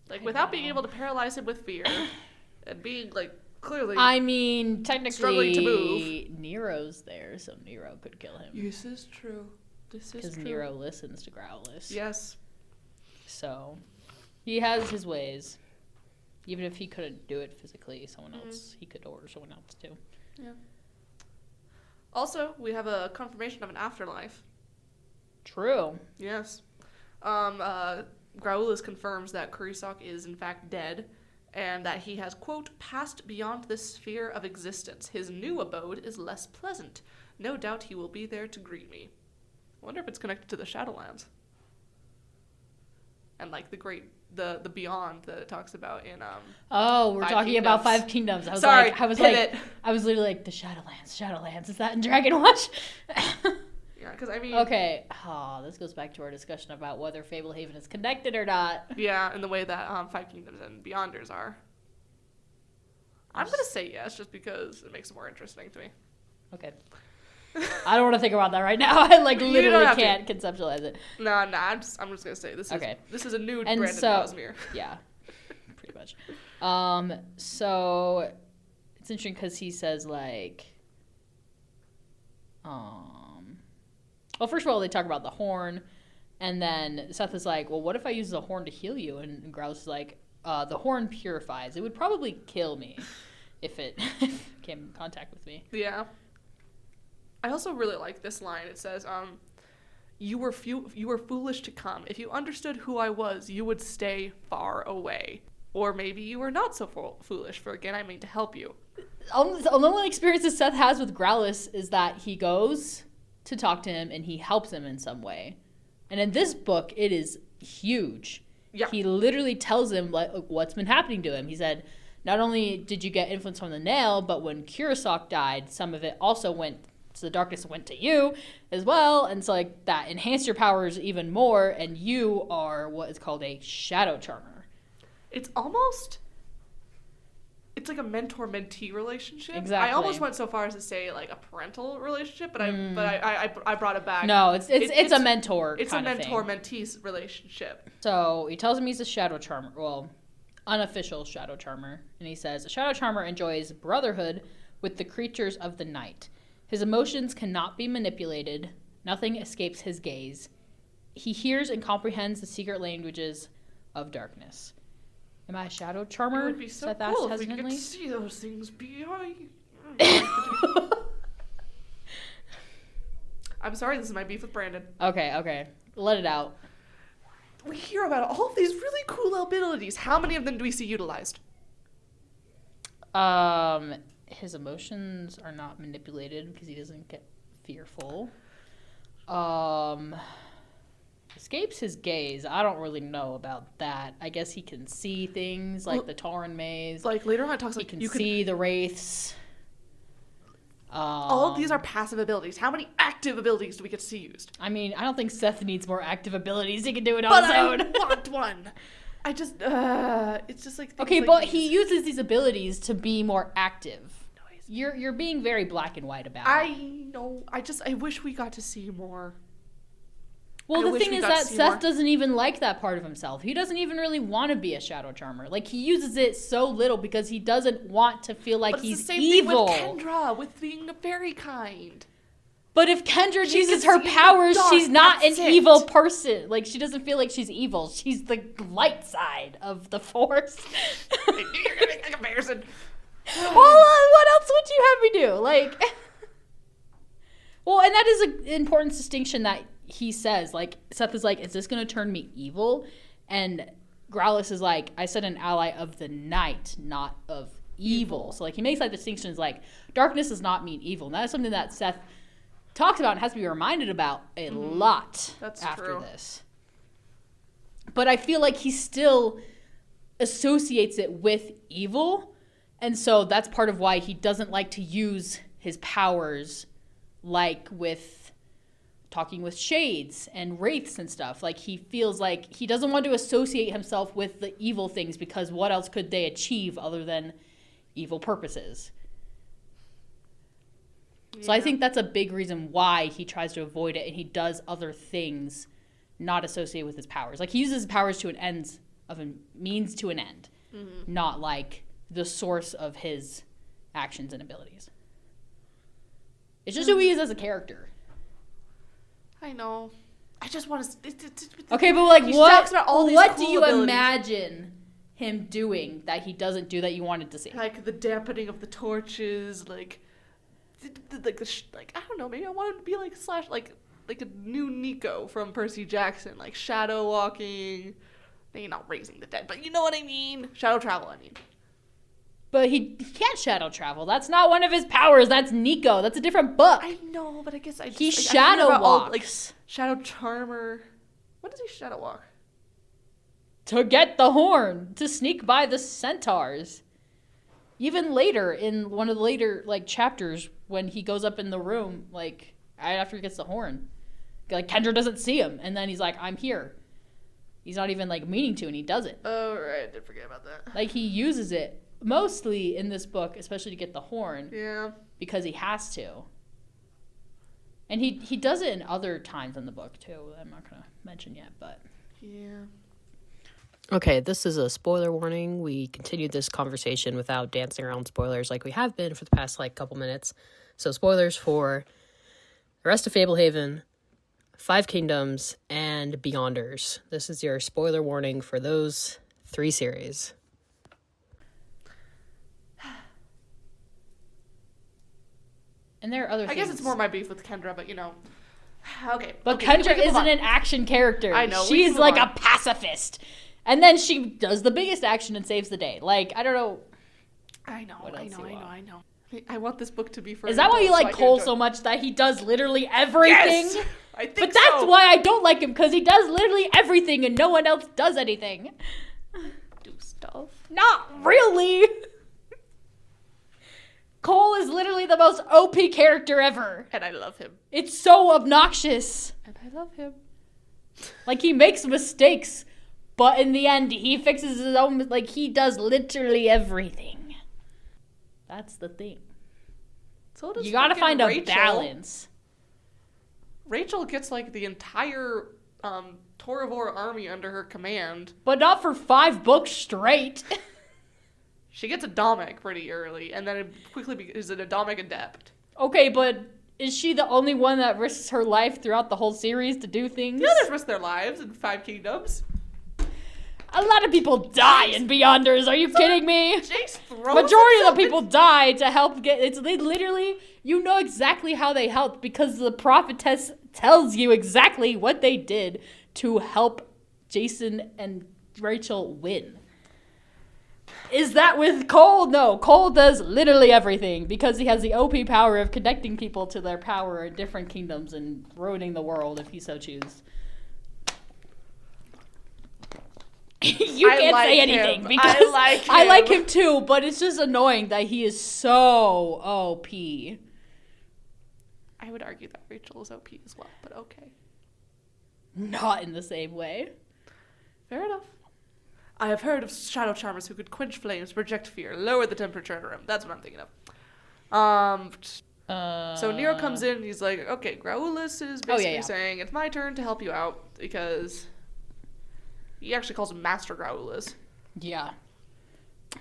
Like, without being able to paralyze him with fear, and being, like, clearly... I mean, technically, struggling to move. Nero's there, so Nero could kill him. This is true. Because Nero listens to Growlithe. Yes. So, he has his ways. Even if he couldn't do it physically, someone else, he could order someone else to. Yeah. Also, we have a confirmation of an afterlife. True. Yes. Growlithe confirms that Kurisak is in fact dead, and that he has, quote, passed beyond this sphere of existence. His new abode is less pleasant. No doubt he will be there to greet me. I wonder if it's connected to the Shadowlands. And like the beyond that it talks about in Oh, we're Five talking Kingdoms. about 5 Kingdoms. I was Sorry, I was pivot. literally like the Shadowlands. Is that in Dragon Watch? Yeah, because I mean... Okay. Oh, this goes back to our discussion about whether Fablehaven is connected or not. Yeah, in the way that 5 Kingdoms and Beyonders are. I'm going to say yes, just because it makes it more interesting to me. Okay. I don't want to think about that right now. I like You literally don't have to. can't conceptualize it. No, I'm just going to say this is a new And Brandon so, Cosmere. yeah, pretty much. So it's interesting because he says like, well, first of all, they talk about the horn, and then Seth is like, well, what if I use the horn to heal you? And Growlithe is like, the horn purifies. It would probably kill me if it came in contact with me. Yeah. I also really like this line. It says, you were foolish to come. If you understood who I was, you would stay far away. Or maybe you were not so foolish, for again, I mean to help you. The only experiences Seth has with Growlithe is that he goes to talk to him and he helps him in some way. And in this book, it is huge. Yeah. He literally tells him like what's been happening to him. He said, not only did you get influence from the nail, but when Kurisak died, some of it also went, so the darkness went to you as well. And so like that enhanced your powers even more, and you are what is called a shadow charmer. It's like a mentor-mentee relationship. Exactly. I almost went so far as to say like a parental relationship, but I brought it back. No, it's a mentor. It's kind a of thing. mentor-mentee relationship. So he tells him he's a shadow charmer. Well, unofficial shadow charmer. And he says, a shadow charmer enjoys brotherhood with the creatures of the night. His emotions cannot be manipulated. Nothing escapes his gaze. He hears and comprehends the secret languages of darkness. Am I a shadow charmer? It would be so Seth cool asked if we could hesitantly. see those things behind. I'm sorry, this is my beef with Brandon. Okay. Let it out. We hear about all of these really cool abilities. How many of them do we see utilized? His emotions are not manipulated because he doesn't get fearful. Escapes his gaze. I don't really know about that. I guess he can see things like the Tauren maze. Like later on, it talks He like can you see the wraiths. All of these are passive abilities. How many active abilities do we get to see used? I mean, I don't think Seth needs more active abilities. He can do it on But his I own. want one. I just, it's just like Okay, like but these. he uses these abilities to be more active. You're being very black and white about it. I know. I wish we got to see more. Well, I the wish thing we is got to that see Seth more. doesn't even like that part of himself. He doesn't even really want to be a shadow charmer. Like, he uses it so little because he doesn't want to feel like But he's it's the same evil. thing with Kendra, with being a fairy kind. But if Kendra She uses can her see in the powers, dark, she's not an that's it. evil person. Like, she doesn't feel like she's evil. She's the light side of the force. You're gonna make a comparison. Well, what else would you have me do? Like, well, and that is an important distinction that he says. Like, Seth is like, is this going to turn me evil? And Growlithe is like, I said an ally of the night, not of evil. So, like, he makes, like, distinctions like, darkness does not mean evil. And that is something that Seth talks about and has to be reminded about a lot after this. But I feel like he still associates it with evil. And so that's part of why he doesn't like to use his powers, like with talking with shades and wraiths and stuff. Like, he feels like he doesn't want to associate himself with the evil things, because what else could they achieve other than evil purposes? Yeah. So I think that's a big reason why he tries to avoid it, and he does other things not associated with his powers. Like, he uses his powers to an end of a means to an end, not like the source of his actions and abilities. It's just who he is as a character. I know. I just want to. Okay, but like, what do you abilities. imagine him doing that he doesn't do that you wanted to see? Like the dampening of the torches, like I don't know. Maybe I want him to be like like a new Nico from Percy Jackson, like shadow walking. Maybe not raising the dead, but you know what I mean. Shadow travel, I mean. But he can't shadow travel. That's not one of his powers. That's Nico. That's a different book. I know, but I guess he shadow walks. Like shadow charmer. What does he shadow walk? To get the horn. To sneak by the centaurs. Even later, in one of the later like chapters, when he goes up in the room, like right after he gets the horn, like Kendra doesn't see him, and then he's like, "I'm here." He's not even like meaning to, and he does it. Oh right, I did forget about that. Like, he uses it. Mostly in this book, especially to get the horn. Yeah. Because he has to. And he does it in other times in the book, too. I'm not going to mention yet, but... Yeah. Okay, this is a spoiler warning. We continued this conversation without dancing around spoilers like we have been for the past, couple minutes. So spoilers for the rest of Fablehaven, Five Kingdoms, and Beyonders. This is your spoiler warning for those 3 series. And there are other things. I guess it's more my beef with Kendra, but okay. But Kendra isn't an action character. I know. She's like a pacifist. And then she does the biggest action and saves the day. Like, I don't know. I know. I want this book to be for... Is that why you like Cole so much, that he does literally everything? Yes! I think But that's why I don't like him, because he does literally everything and no one else does anything. Do stuff. Not really. Cole is literally the most OP character ever. And I love him. It's so obnoxious. And I love him. Like, he makes mistakes, but in the end, he fixes his own... Like, he does literally everything. That's the thing. So does you gotta find Rachel. A balance. Rachel gets, the entire Toravor army under her command. But not for 5 books straight. She gets a Atomic pretty early, and then it quickly is an Atomic adept. Okay, but is she the only one that risks her life throughout the whole series to do things? The others risk their lives in Five Kingdoms. A lot of people die in Beyonders. Are you kidding me? Jace throws Majority of the people die to help get... They literally... You know exactly how they helped, because the prophetess tells you exactly what they did to help Jason and Rachel win. Is that with Cole? No, Cole does literally everything because he has the OP power of connecting people to their power in different kingdoms and ruining the world if he so chooses. You can't say anything because I like him too, but it's just annoying that he is so OP. I would argue that Rachel is OP as well, but okay. Not in the same way. Fair enough. I have heard of shadow charmers who could quench flames, project fear, lower the temperature in a room. That's what I'm thinking of. So Nero comes in and he's like, okay, Graulus is basically saying, it's my turn to help you out, because he actually calls him Master Graulus. Yeah.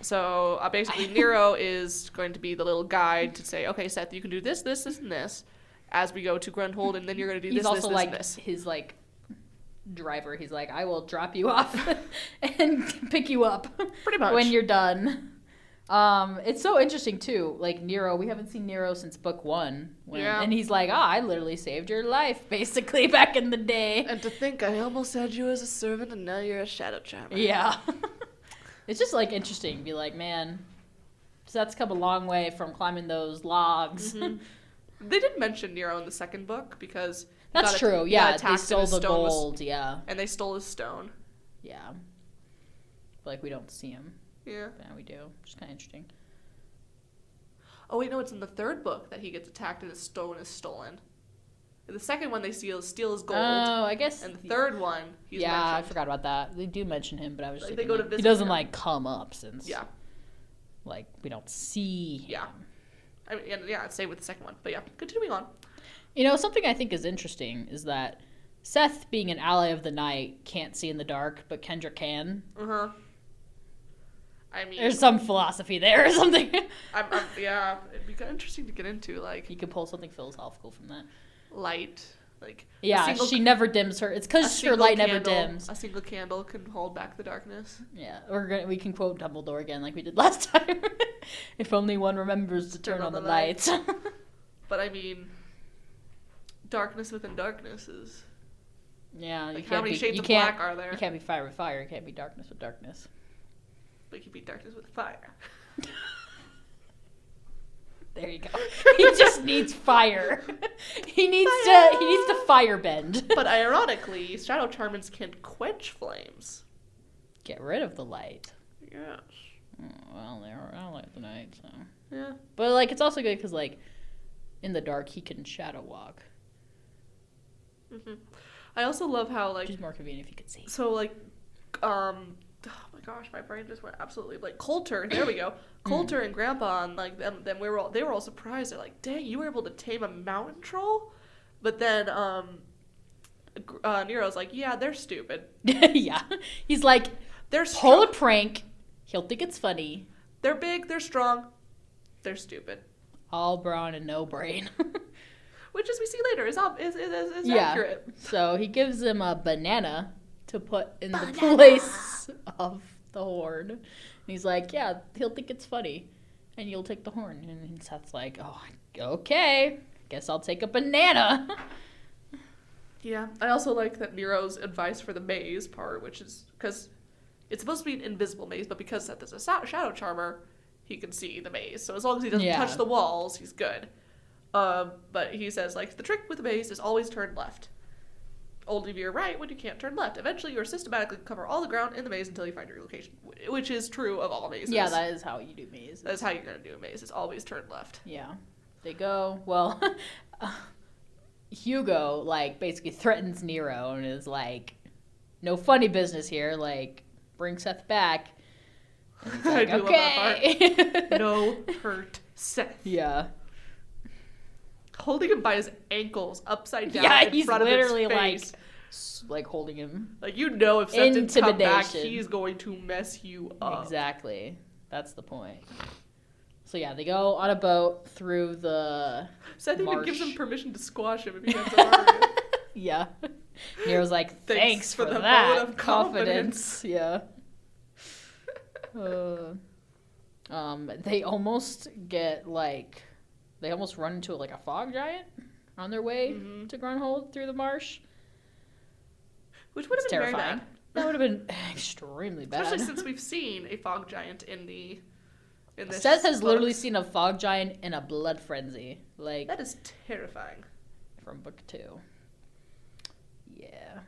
So basically Nero is going to be the little guide to say, okay, Seth, you can do this, this, this, and this as we go to Grunhold, and then you're going to do this, this, this, and this. He's like driver. He's like, I will drop you off and pick you up pretty much when you're done. It's so interesting too. Like Nero, we haven't seen Nero since book 1, and he's like, I literally saved your life, basically back in the day. And to think, I almost had you as a servant, and now you're a shadow charmer. Yeah, it's just like interesting. Be like, man, Seth's come a long way from climbing those logs. Mm-hmm. They did mention Nero in the second book because that's true. Yeah, they attacked stole and his the stone was- gold. Yeah, and they stole his stone. yeah. But, like we don't see him. Yeah. Yeah, we do. Which is kind of interesting. Oh wait, no, it's in the third book that he gets attacked and his stone is stolen. In the second one, they steal his gold. Oh, I guess. And the third one, he's yeah, mentioned. I forgot about that. They do mention him, but I was just Like, they thinking, go to like, he visit doesn't him. like come up since. Yeah. Like we don't see him. Yeah. I mean, and yeah, same with the second one. But yeah, continuing on. You know, something I think is interesting is that Seth, being an ally of the night, can't see in the dark, but Kendra can. Uh-huh. I mean... There's some philosophy there or something. Yeah, it'd be kind of interesting to get into, like... You could pull something philosophical from that. Light, like... Yeah, she never dims her... It's because her light never dims. A single candle can hold back the darkness. Yeah, we can quote Dumbledore again like we did last time. If only one remembers to turn on the lights. But I mean... Darkness within darkness is... Yeah, like, how many shades of black are there? You can't be fire with fire. You can't be darkness with darkness. But you can beat darkness with fire. There you go. He just needs fire. He needs to fire bend. But ironically, shadow charmers can quench flames. Get rid of the light. Yes. Oh, well, they're ally of the night, so. Yeah. But like, it's also good because like, in the dark, he can shadow walk. Mm-hmm. I also love how like. Which is more convenient if you could see. So like, oh my gosh, my brain just went absolutely like Coulter. There we go. Coulter and Grandpa and like them they were all surprised. They're like, dang, you were able to tame a mountain troll. But then Nero's like, yeah, they're stupid. Yeah, he's like, They're pull a prank. He'll think it's funny. They're big. They're strong. They're stupid. All brawn and no brain. Which, as we see later, is Yeah. accurate. So he gives him a banana to put in the place of the horn. And he's like, yeah, he'll think it's funny. And you'll take the horn. And Seth's like, oh, okay. Guess I'll take a banana. Yeah. I also like that Nero's advice for the maze part, which is because it's supposed to be an invisible maze, but because Seth is a shadow charmer, he can see the maze. So as long as he doesn't touch the walls, he's good. But he says, like, the trick with the maze is always turn left. Only veer right when you can't turn left. Eventually, you'll systematically cover all the ground in the maze until you find your location, which is true of all mazes. Yeah, that is how you do mazes. That's how you're going to do a maze. It's always turn left. Yeah. They go, well, Hugo, like, basically threatens Nero and is like, no funny business here, like, bring Seth back. And he's like, I do okay. love that part. No hurt Seth. Yeah. Holding him by his ankles upside down Yeah, in he's front literally of his face. like holding him. Like, you know, if Seth didn't come back, Intimidation. he's going to mess you up. Exactly. That's the point. So yeah, they go on a boat through the Seth even marsh. gives him permission to squash him if he ends up hurting him. Yeah. Nero's like, thanks for the that vote of confidence. Yeah. They almost get like, they almost run into like a fog giant on their way to Grunhold through the marsh. Which would have It's been terrifying. very bad. That would have been extremely bad. Especially since we've seen a fog giant in this Seth has books. literally seen a fog giant in a blood frenzy. Like, That is terrifying. from book 2. Yeah.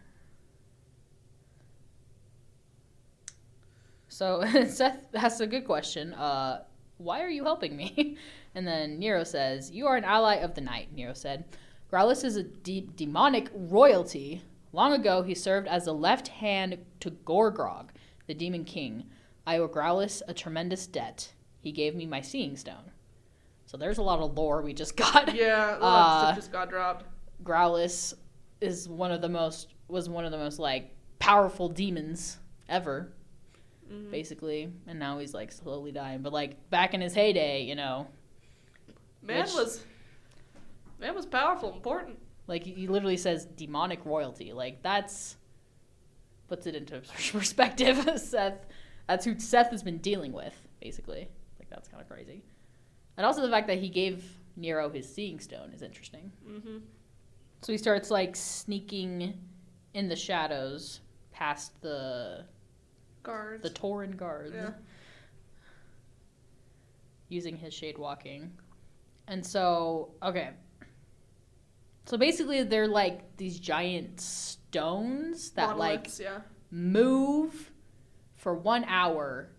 So Seth asks a good question. Why are you helping me? And then Nero says, you are an ally of the night, Nero said. Growlithe is a demonic royalty. Long ago, he served as the left hand to Gorgrog, the demon king. I owe Growlithe a tremendous debt. He gave me my seeing stone. So there's a lot of lore we just got. Yeah, a lot of stuff just got dropped. Growlithe was one of the most like powerful demons ever, basically, and now he's like slowly dying. But like back in his heyday, you know, Man was powerful, important. like he literally says demonic royalty. Like that's puts it into perspective. Seth, that's who Seth has been dealing with, basically. Like that's kind of crazy. And also the fact that he gave Nero his seeing stone is interesting. Mm-hmm. So he starts, like, sneaking in the shadows past the Guards. the Tauren guards. Yeah. Using his shade walking. And so, okay. So basically they're, like, these giant stones that, Monoliths, like, yeah. move for 1 hour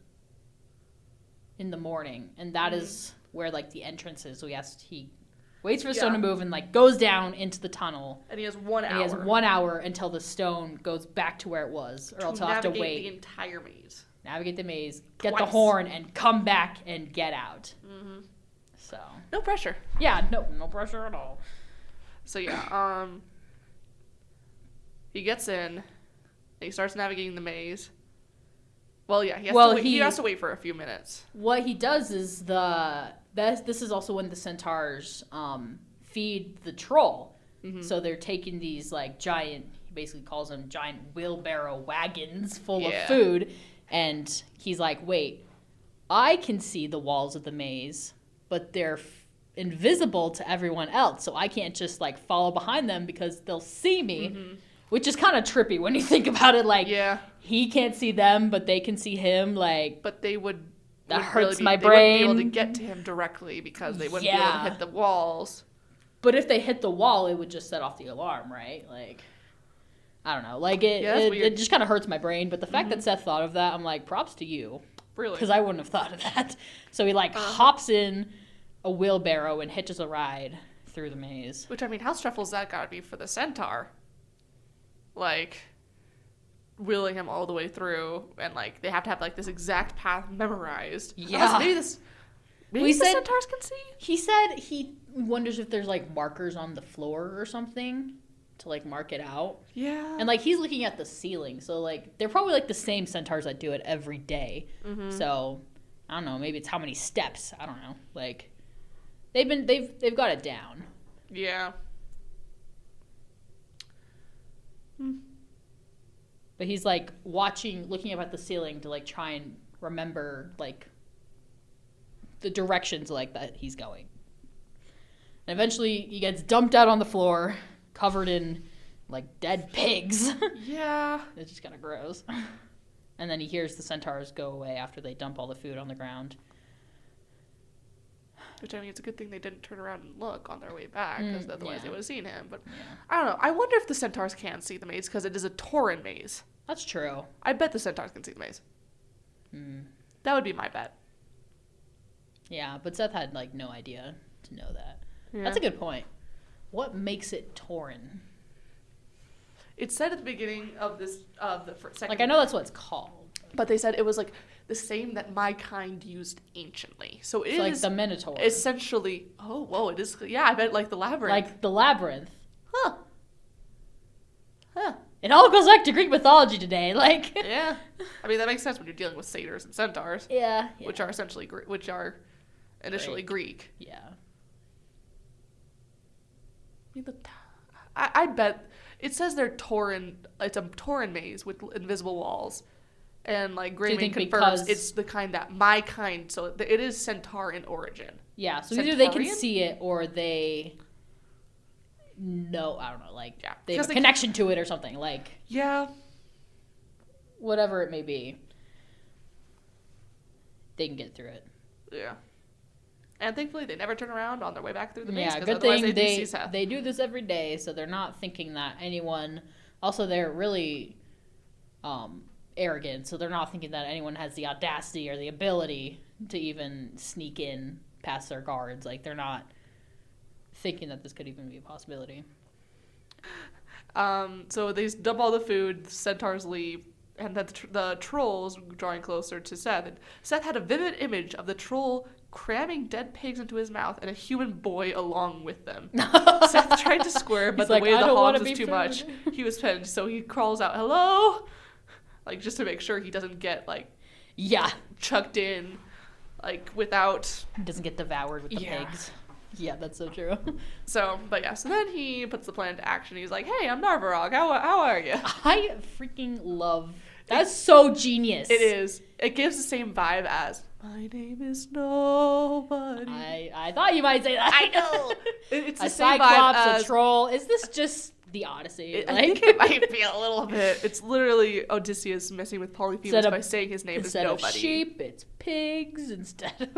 in the morning. And that is where, like, the entrance is. So he waits for the stone to move and, like, goes down into the tunnel. And he has 1 hour. And he has 1 hour until the stone goes back to where it was. Or else he'll have to wait. The entire maze. Navigate the maze, get Twice. the horn, and come back and get out. Mm-hmm. So. No pressure. Yeah, no pressure at all. So yeah, he gets in, and he starts navigating the maze. Well, yeah, he has to wait for a few minutes. What he does is this is also when the centaurs feed the troll. Mm-hmm. So they're taking these, like, giant, he basically calls them giant wheelbarrow wagons full of food, and he's like, wait, I can see the walls of the maze, but they're invisible to everyone else, so I can't just, like, follow behind them because they'll see me, which is kind of trippy when you think about it. Like, he can't see them, but they can see him. Like, but they would. That hurts my brain. brain. They wouldn't be able to get to him directly because they wouldn't be able to hit the walls. But if they hit the wall, it would just set off the alarm, right? Like, I don't know. Like, it just kind of hurts my brain. But the fact that Seth thought of that, I'm like, props to you. Really? Because I wouldn't have thought of that. So he, like, hops in a wheelbarrow and hitches a ride through the maze. Which, I mean, how stressful has that got to be for the centaur? Like, wheeling him all the way through, and, like, they have to have, like, this exact path memorized. Yeah. Maybe the centaurs can see? He said he wonders if there's, like, markers on the floor or something to, like, mark it out. Yeah. And, like, he's looking at the ceiling, so, like, they're probably, like, the same centaurs that do it every day. Mm-hmm. So, I don't know, maybe it's how many steps. I don't know. Like, they've got it down. Yeah. But he's, like, looking up at the ceiling to, like, try and remember, like, the directions, like, that he's going. And eventually he gets dumped out on the floor, covered in, like, dead pigs. Yeah. It's just kind of gross. And then he hears the centaurs go away after they dump all the food on the ground. Which, I mean, it's a good thing they didn't turn around and look on their way back, because otherwise they would have seen him. But I don't know. I wonder if the centaurs can see the maze, because it is a Tauren maze. That's true. I bet the centaurs can see the maze. That would be my bet. Yeah, but Seth had, like, no idea to know that. Yeah. That's a good point. What makes it Tauren? It said at the beginning of the second. Like, I know that's what it's called. But they said it was, like, the same that my kind used anciently. So it is like the Minotaur. Essentially. Oh, whoa! It is. Yeah, I bet like the labyrinth. Like the labyrinth. Huh. It all goes back to Greek mythology today. Like. Yeah. I mean, that makes sense when you're dealing with satyrs and centaurs. Yeah. Which are essentially initially Greek. Yeah. I mean, I bet it says they're Tauren. It's a Tauren maze with invisible walls. And, like, Greymane confirms it's the kind that my kind, so it is centaur in origin. Yeah, so either they can see it or they know, I don't know, like, they have a connection to it or something, like. Yeah. Whatever it may be. They can get through it. Yeah. And thankfully they never turn around on their way back through the maze. Yeah, good thing they do this every day, so they're not thinking that anyone, also they're really, arrogant, so they're not thinking that anyone has the audacity or the ability to even sneak in past their guards. Like, they're not thinking that this could even be a possibility. So they dump all the food, the centaurs leave, and then the troll's drawing closer to Seth. And Seth had a vivid image of the troll cramming dead pigs into his mouth and a human boy along with them. Seth tried to squirm, but the weight of the hogs was too much. He was pinned, so he crawls out, hello? Like, just to make sure he doesn't get, like, chucked in, like, without... He doesn't get devoured with the pigs. Yeah, that's so true. So, but yeah, so then he puts the plan into action. He's like, hey, I'm Narvarog. How are you? I freaking love... That's so genius. It is. It gives the same vibe as My name is nobody. I thought you might say that. I know. It's the A same cyclops, vibe a as... troll. Is this just the Odyssey? I think it might be a little bit. It's literally Odysseus messing with Polyphemus by saying his name is nobody. Instead of sheep, it's pigs. Instead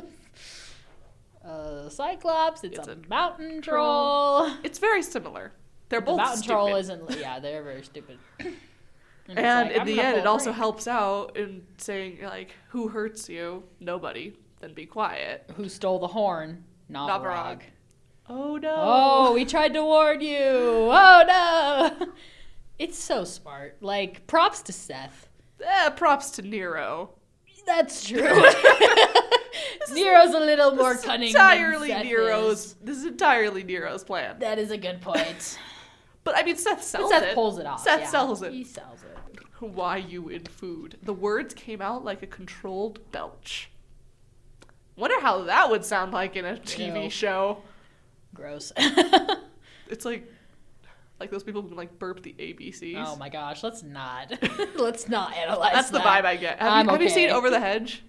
of cyclops, it's a mountain troll. It's very similar. They're The both mountain stupid. troll isn't. Yeah, they're very stupid. And it's in the end, it also helps. helps out in saying, like, who hurts you? Nobody. Then be quiet. Who stole the horn? Navarag. Oh, no. Oh, we tried to warn you. Oh, no. It's so smart. Like, props to Seth. Props to Nero. That's true. Nero's a little more cunning Entirely than Seth Nero's. is. This is entirely Nero's plan. That is a good point. But I mean, Seth sells Seth it. pulls it off. Seth yeah. sells it. He sells it. Why you in food? The words came out like a controlled belch. Wonder how that would sound like in a TV Ew. show. Gross. It's like those people who can like burp the ABCs. Oh my gosh, let's not analyze That's the that. vibe I get. I'm Have you okay. seen Over the Hedge?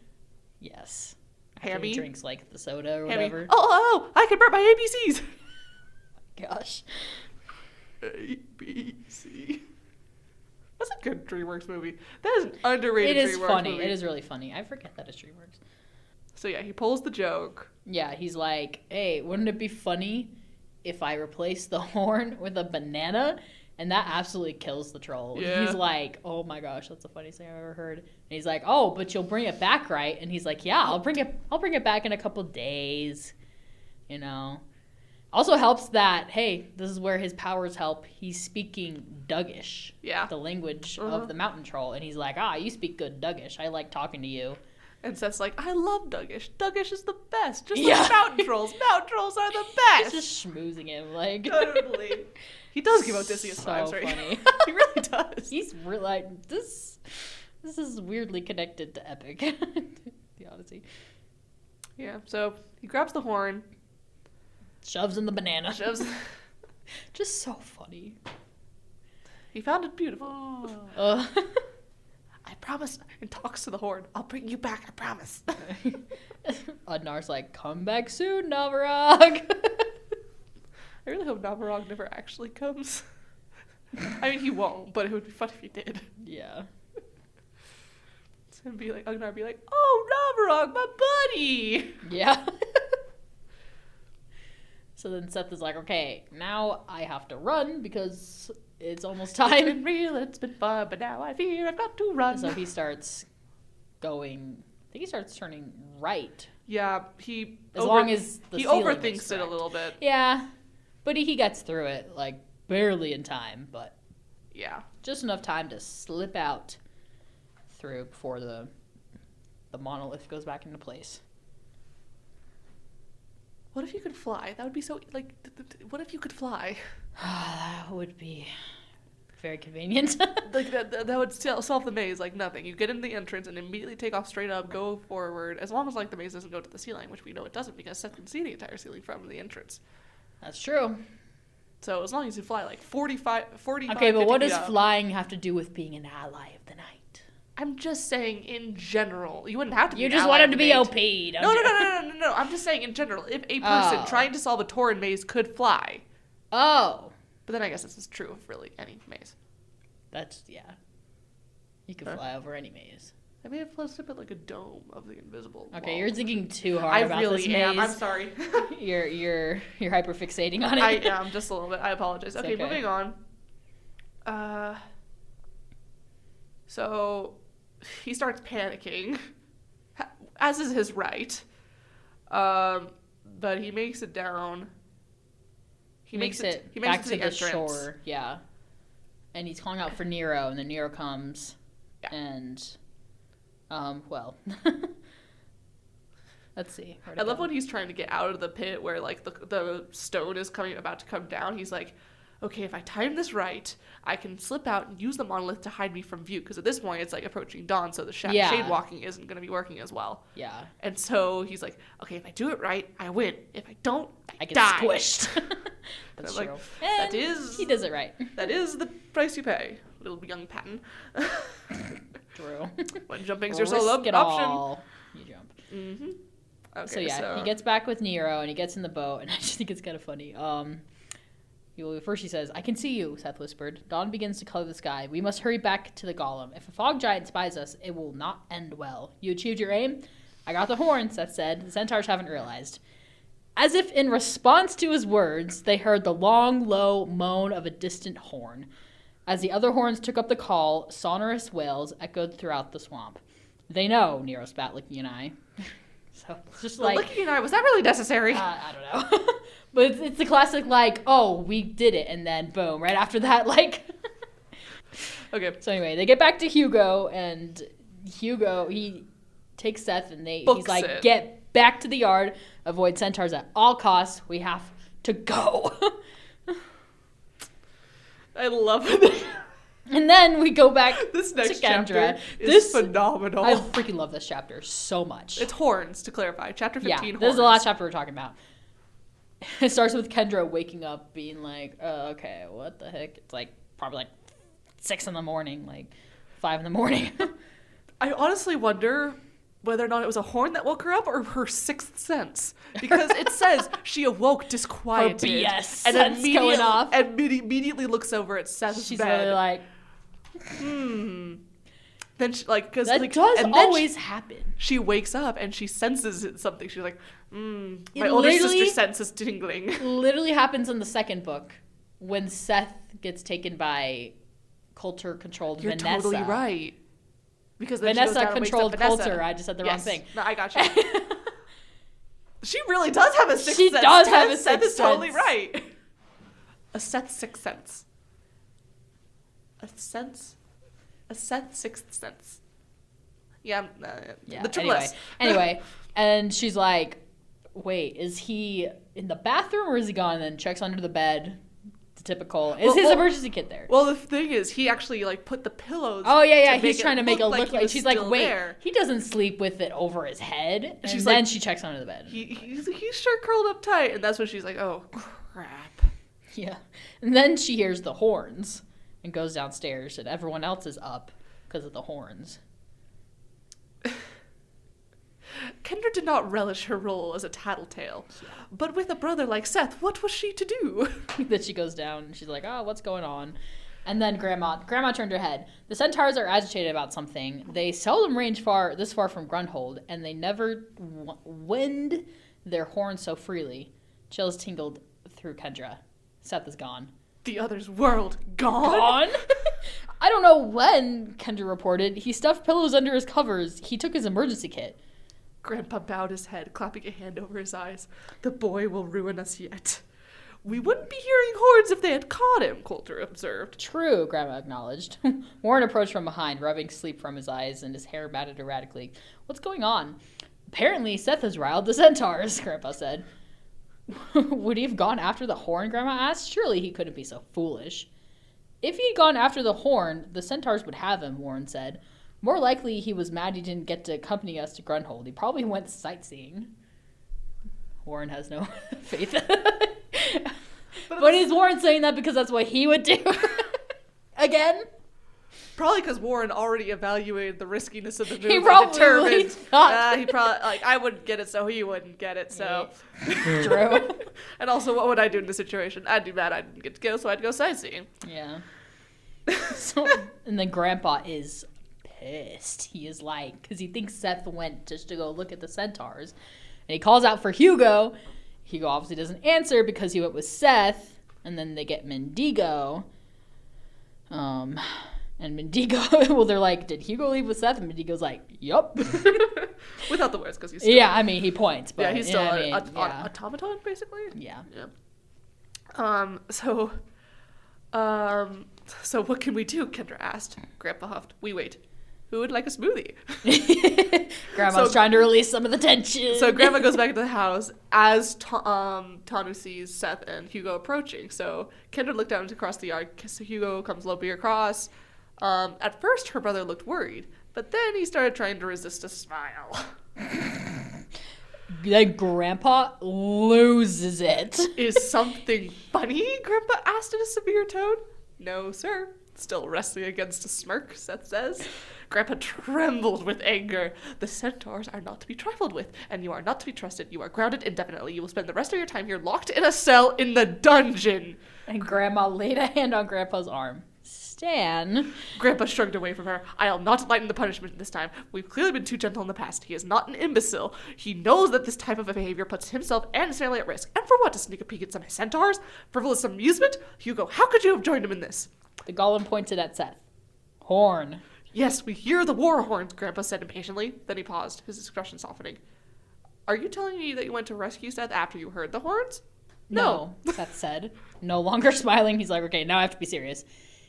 Yes. After Hammy? he drinks like the soda or Hammy. whatever. Oh, I can burp my ABCs. Gosh. ABC. That's a good DreamWorks movie. That is an underrated It is DreamWorks funny. movie. It is really funny. I forget that it's DreamWorks. So yeah, he pulls the joke. Yeah, he's like, hey, wouldn't it be funny if I replace the horn with a banana? And that absolutely kills the troll. Yeah. He's like, oh my gosh, that's the funniest thing I've ever heard. And he's like, oh, but you'll bring it back, right? And he's like, yeah, I'll bring it back in a couple days. You know. Also helps that, hey, this is where his powers help. He's speaking Duggish. Yeah. The language Uh-huh. of the mountain troll. And he's like, you speak good Duggish. I like talking to you. And Seth's like, I love Duggish. Duggish is the best. Just Yeah. like mountain trolls. Mountain trolls are the He's best. just schmoozing him, like. Totally. He does give Odysseus So vibes, right? funny. He really does. He's like, this is weirdly connected to Epic. The Odyssey. Yeah, so he grabs the horn, Shoves in the banana. shoves... Just so funny. He found it beautiful. Uh, I promise. And talks to the horn. I'll bring you back, I promise. Adnar's like, come back soon, Navarag. I really hope Navarog never actually comes. I mean, he won't, but it would be fun if he did. Yeah. It's gonna be like, Agnar be like, oh, Navarog, my buddy! Yeah. So then Seth is like, okay, now I have to run because it's almost It's time. been real, it's been fun, but now I fear I've got to run. So he starts going, I think he starts turning right. Yeah, he... As long as the he ceiling was overthinks it a correct. little bit. Yeah. But he gets through it, like, barely in time, but Yeah. just enough time to slip out through before the monolith goes back into place. What if you could fly? That would be so... Like, what if you could fly? That would be very convenient. Like, that would solve the maze like nothing. You get in the entrance and immediately take off straight up, go forward, as long as, like, the maze doesn't go to the ceiling, which we know it doesn't because Seth can see the entire ceiling from the entrance. That's true. So as long as you fly, like, 45, Okay, but 50 what feet does up. flying have to do with being an ally of the night? I'm just saying in general. You wouldn't have to be You an just ally want of him to the be maze. OP, don't No, you? no. I'm just saying in general. If a person Oh. trying to solve a Tauren maze could fly. Oh. But then I guess this is true of really any maze. That's, yeah. You could Huh? fly over any maze. I may have placed it like a dome of the invisible Okay, wall. you're thinking too hard I about really this maze. am. I'm sorry. You're hyper fixating on it. I am just a little bit. I apologize. Okay, okay. moving on. So he starts panicking, as is his right. But he makes it down. He makes it back to to the the entrance. shore. Yeah, and he's calling out for Nero, and then Nero comes, Yeah. and, well, let's see. Where'd I it love go? when he's trying to get out of the pit where like the stone is about to come down. He's like, okay, if I time this right, I can slip out and use the monolith to hide me from view. Because at this point, it's like approaching dawn, so the Yeah. shade walking isn't going to be working as well. Yeah, And so he's like, okay, if I do it right, I win. If I don't, I get die. squished. That's I'm like, true. that And is- he does it right. That is the price you pay, little young Patton. True. When jumping's your sole Risk it option. all. You jump. Mm-hmm. Okay, So yeah, he gets back with Nero and he gets in the boat, and I just think it's kind of funny. First he says, "I can see you," Seth whispered. "Dawn begins to color the sky. We must hurry back to the golem. If a fog giant spies us, it will not end well. You achieved your aim?" "I got the horn," Seth said. "The centaurs haven't realized." As if in response to his words, they heard the long, low moan of a distant horn. As the other horns took up the call, sonorous wails echoed throughout the swamp. "They know," Nero spat, licking an eye. So it's just like... licking an eye, was that really necessary? I don't know. But it's the classic, like, oh, we did it, and then boom, right after that, like... Okay. So anyway, they get back to Hugo, and Hugo, he takes Seth, and he's like, it. "Get back to the yard, avoid centaurs at all costs, we have to go." I love it. And then we go back This next to Kendra. chapter is phenomenal. I freaking love this chapter so much. It's horns, to clarify. Chapter 15, horns. This is the last chapter we're talking about. It starts with Kendra waking up being like, "Oh, okay, what the heck?" It's like probably like 6 in the morning, like 5 in the morning. I honestly wonder whether or not it was a horn that woke her up or her sixth sense. Because it says she awoke disquieted. Her BS and sense going off. And immediately looks over at Seth's She's bed. really like, Then she, like, because that like, does and then always happen. she wakes up and she senses something. She's like, It my older literally- sister sense is tingling. Literally happens in the second book when Seth gets taken by Coulter-controlled You're Vanessa. totally right. Because then she goes Vanessa down and wakes up controlled Vanessa. Coulter. I just said the wrong thing. No, I got you. She really does have a sixth She sense. does have a Seth sixth is totally sense. right. A Seth sixth sense. A Seth sixth sense. Yeah, the triple S. Anyway, and she's like, "Wait, is he in the bathroom or is he gone?" And then checks under the bed. The typical. Is his emergency kit there? Well, the thing is, he actually like put the pillows. Oh yeah. to He's trying to make it look he like was she's like, still "Wait, there. he doesn't sleep with it over his head." And She's then like, she checks under the bed. He's sure curled up tight, and that's when she's like, "Oh crap." Yeah. And then she hears the horns and goes downstairs, and everyone else is up because of the horns. Kendra did not relish her role as a tattletale, but with a brother like Seth, what was she to do? Then she goes down and she's like, "Oh, what's going on?" And then Grandma turned her head. The centaurs are agitated about something. They seldom range this far from Grunhold, and they never wind their horns so freely. Chills tingled through Kendra. Seth is gone. The other's world gone. Gone? I don't know when, Kendra reported. He stuffed pillows under his covers. He took his emergency kit. Grandpa bowed his head, clapping a hand over his eyes. The boy will ruin us yet. We wouldn't be hearing horns if they had caught him, Coulter observed. True, Grandma acknowledged. Warren approached from behind, rubbing sleep from his eyes, and his hair matted erratically. "What's going on?" "Apparently, Seth has riled the centaurs," Grandpa said. "Would he have gone after the horn?" Grandma asked. "Surely he couldn't be so foolish." "If he'd gone after the horn, the centaurs would have him," Warren said. "More likely he was mad he didn't get to accompany us to Grunhold. He probably went sightseeing." Warren has no faith. But is Warren saying that because that's what he would do? Again? Probably because Warren already evaluated the riskiness of the move. He and probably determined, thought. he probably like I wouldn't get it, so he wouldn't get it. So True. And also, what would I do in this situation? I'd be mad I didn't get to go, so I'd go sightseeing. Yeah. And then Grandpa is pissed. He is like, because he thinks Seth went just to go look at the centaurs. And he calls out for Hugo. Hugo obviously doesn't answer because he went with Seth. And then they get Mendigo. And Mendigo, well, they're like, "Did Hugo leave with Seth?" And Mendigo's like, "Yup." Without the words, because he's still... Yeah, I mean, he points. But, Yeah, he's still an an automaton, basically. Yeah. So what can we do? Kendra asked. Grandpa huffed. We wait. Who would like a smoothie? Grandma's trying to release some of the tension. So Grandma goes back into the house as Tanu sees Seth and Hugo approaching. So Kendra looked out across the yard. So Hugo comes loping across. At first, her brother looked worried, but then he started trying to resist a smile. Then Grandpa loses it. Is something funny? Grandpa asked in a severe tone. No, sir. Still wrestling against a smirk, Seth says. Grandpa trembled with anger. The centaurs are not to be trifled with, and you are not to be trusted. You are grounded indefinitely. You will spend the rest of your time here locked in a cell in the dungeon. And Grandma laid a hand on Grandpa's arm. Stan. Grandpa shrugged away from her. I'll not lighten the punishment this time. We've clearly been too gentle in the past. He is not an imbecile. He knows that this type of behavior puts himself and his family at risk. And for what? To sneak a peek at some centaurs? Frivolous amusement? Hugo, how could you have joined him in this? The golem pointed at Seth. Horn. Yes, we hear the war horns, Grandpa said impatiently. Then he paused, his expression softening. Are you telling me that you went to rescue Seth after you heard the horns? No, Seth said. No longer smiling, he's like, okay, now I have to be serious.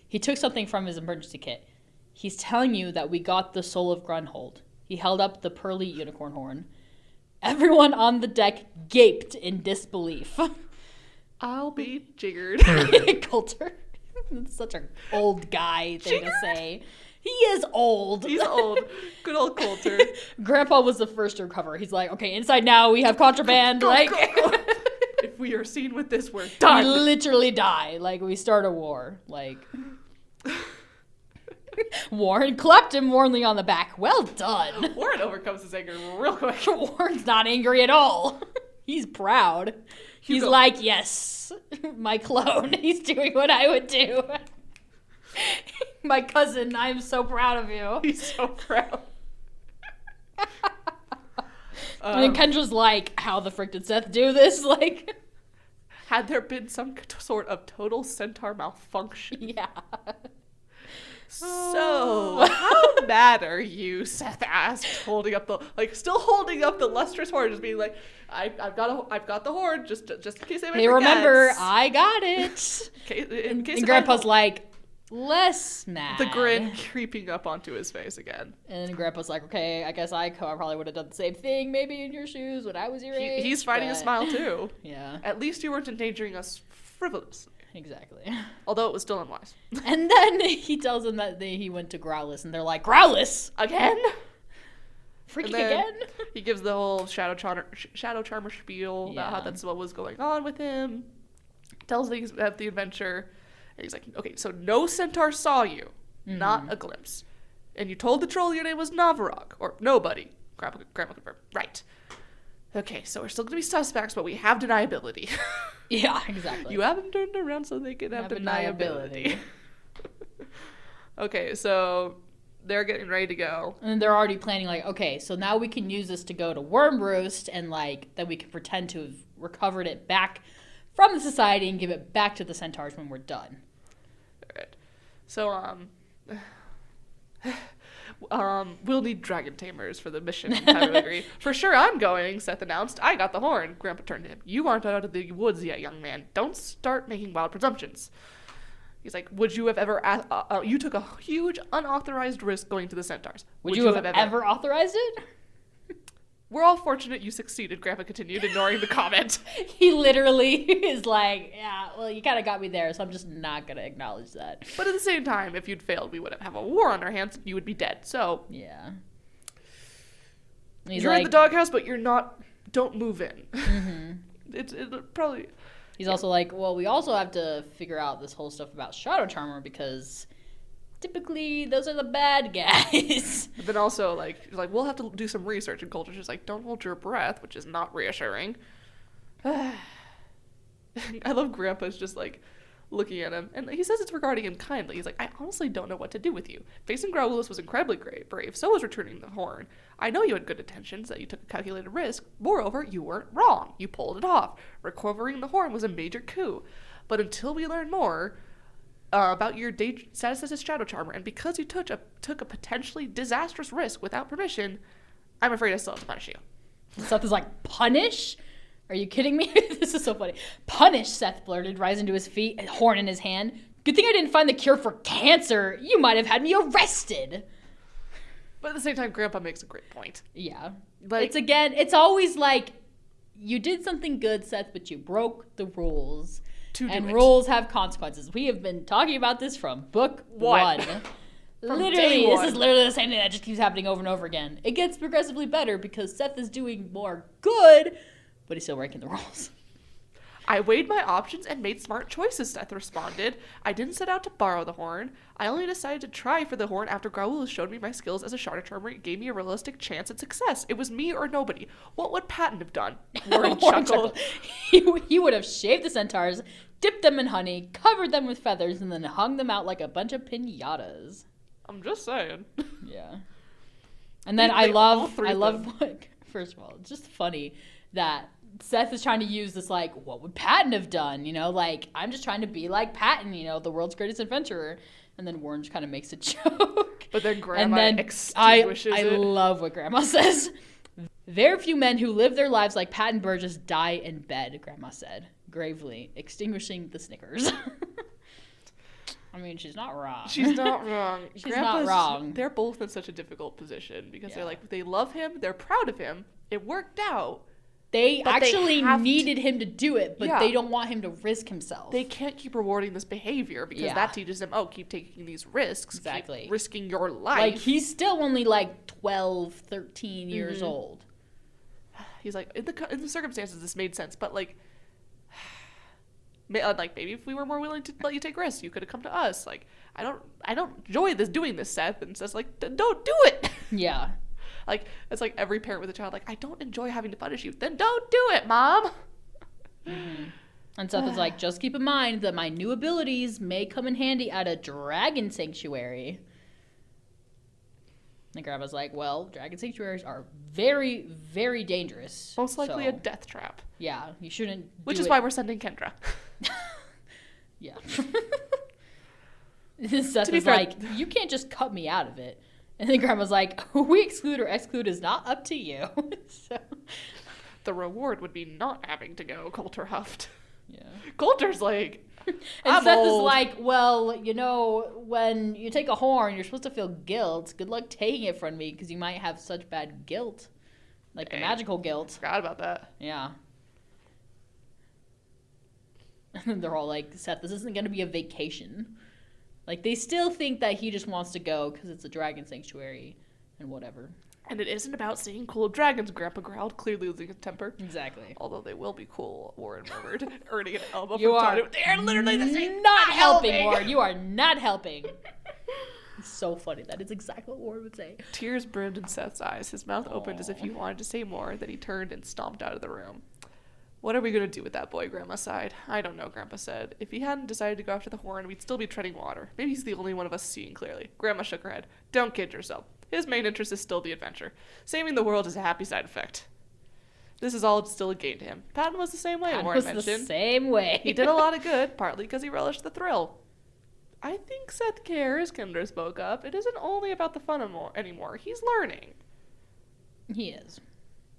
He took something from his emergency kit. He's telling you that we got the soul of Grunhold. He held up the pearly unicorn horn. Everyone on the deck gaped in disbelief. I'll be jiggered. Coulter. That's such an old guy thing to say. He is old. He's old. Good old Coulter. Grandpa was the first to recover. He's like, okay, inside now we have contraband. Go. If we are seen with this, we're done. We literally die. Like, we start a war. Like, Warren clapped him warmly on the back. Well done. Warren overcomes his anger real quick. Warren's not angry at all. He's proud. He's Hugo. like, yes, my clone. He's doing what I would do. My cousin, I'm so proud of you. He's so proud. And then Kendra's like, how the frick did Seth do this? Like, had there been some sort of total centaur malfunction? yeah. So, how mad are you? Seth asked, still holding up the lustrous horn, just being like, I've got the horn, just in case anybody Hey, forgets. remember, I got it. In case And Grandpa's like, less mad. the grin creeping up onto his face again. And then Grandpa's like, okay, I guess I probably would have done the same thing maybe in your shoes when I was your age. He's fighting a but- smile too. Yeah, At least you weren't endangering us frivolously. exactly. Although it was still unwise. And then he tells them that he went to Growlithe, and they're like, Growlithe? Again? Freaking And then again? He gives the whole Shadow Charmer spiel about how Yeah. that's what was going on with him. Tells things about the adventure. And he's like, okay, so no centaur saw you. Not a glimpse. And you told the troll your name was Navarog. Or nobody. Grandma confirmed. Right. Okay, so we're still going to be suspects, but we have deniability. Yeah, exactly. You have them turned around so they can have deniability. Okay, so they're getting ready to go. And then they're already planning, like, okay, so now we can use this to go to Wormroost, and, like, then we can pretend to have recovered it back from the society and give it back to the centaurs when we're done. Alright. So, we'll need dragon tamers for the mission. Time to agree. For sure I'm going, Seth announced. I got the horn. Grandpa turned to him. You aren't out of the woods yet, young man. Don't start making wild presumptions. He's like, would you have ever... you took a huge unauthorized risk going to the centaurs. Would you have ever authorized it? We're all fortunate you succeeded, Grandpa continued, ignoring the comment. He literally is like, yeah, well, you kind of got me there, so I'm just not going to acknowledge that. But at the same time, if you'd failed, we would have a war on our hands. You would be dead. So Yeah. And he's you're like, in the doghouse, but you're not... Don't move in. Mm-hmm. It probably... He's also like, well, we also have to figure out this whole stuff about Shadow Charmer because typically those are the bad guys. But then also, like, she's like, we'll have to do some research. And Coulter's just like, don't hold your breath, which is not reassuring. I love Grandpa's just, like, looking at him. And he says it's regarding him kindly. He's like, I honestly don't know what to do with you. Facing Growlithe was incredibly brave. So was returning the horn. I know you had good intentions, that you took a calculated risk. Moreover, you weren't wrong. You pulled it off. Recovering the horn was a major coup. But until we learn more... about your status as a Shadow Charmer, and because you took a potentially disastrous risk without permission, I'm afraid I still have to punish you. Seth is like, punish? Are you kidding me? This is so funny. Punish, Seth blurted, rising to his feet, a horn in his hand. Good thing I didn't find the cure for cancer. You might have had me arrested. But at the same time, Grandpa makes a great point. Yeah. Like, It's always like, you did something good, Seth, but you broke the rules. And rules have consequences. We have been talking about this from book one. Literally, this is literally the same thing that just keeps happening over and over again. It gets progressively better because Seth is doing more good, but he's still breaking the rules. I weighed my options and made smart choices, Seth responded. I didn't set out to borrow the horn. I only decided to try for the horn after Graul showed me my skills as a shard charmer and gave me a realistic chance at success. It was me or nobody. What would Patton have done? Warren chuckled. He would have shaved the centaurs, dipped them in honey, covered them with feathers, and then hung them out like a bunch of piñatas. I'm just saying. Yeah. And then first of all, it's just funny that Seth is trying to use this, like, what would Patton have done? You know, like, I'm just trying to be like Patton, you know, the world's greatest adventurer. And then Warren just kind of makes a joke. But then Grandma extinguishes I love what Grandma says. Very few men who live their lives like Patton Burgess die in bed, Grandma said, gravely, extinguishing the Snickers. I mean, she's not wrong. She's not wrong. She's not wrong. They're both in such a difficult position because they're like, they love him, they're proud of him, it worked out. They actually needed him to do it, but they don't want him to risk himself. They can't keep rewarding this behavior because that teaches them, keep taking these risks. Exactly. Keep risking your life. Like, he's still only, like, 12, 13 years old. He's like, in the circumstances, this made sense, but, like, maybe if we were more willing to let you take risks, you could have come to us. Like, I don't enjoy doing this, Seth. And Seth's like, don't do it. Yeah. Like, it's like every parent with a child, like, I don't enjoy having to punish you. Then don't do it, Mom. Mm-hmm. And Seth is like, just keep in mind that my new abilities may come in handy at a dragon sanctuary. And Grandma's like, well, dragon sanctuaries are very, very dangerous. Most likely a death trap. Yeah, you shouldn't Which is why we're sending Kendra. Yeah. Seth is like, you can't just cut me out of it. And then Grandma's like, who we exclude or exclude is not up to you. So. The reward would be not having to go, Coulter huffed. Yeah. Coulter's like, and Seth is like, well, you know, when you take a horn, you're supposed to feel guilt. Good luck taking it from me because you might have such bad guilt. Like the magical guilt. Forgot about that. Yeah. And they're all like, Seth, this isn't going to be a vacation. Like, they still think that he just wants to go because it's a dragon sanctuary and whatever. And it isn't about seeing cool dragons, Grandpa growled, clearly losing his temper. Exactly. Although they will be cool, Warren murmured, earning an elbow you from are Tadu. They are literally the same. Not helping, Warren. You are not helping. It's so funny. That is exactly what Warren would say. Tears brimmed in Seth's eyes. His mouth opened as if he wanted to say more. Then he turned and stomped out of the room. What are we going to do with that boy, Grandma sighed. I don't know, Grandpa said. If he hadn't decided to go after the horn, we'd still be treading water. Maybe he's the only one of us seeing clearly. Grandma shook her head. Don't kid yourself. His main interest is still the adventure. Saving the world is a happy side effect. This is all still a gain to him. Patton was the same way, Warren mentioned. The same way. He did a lot of good, partly because he relished the thrill. I think Seth cares, Kendra spoke up. It isn't only about the fun anymore. He's learning. He is.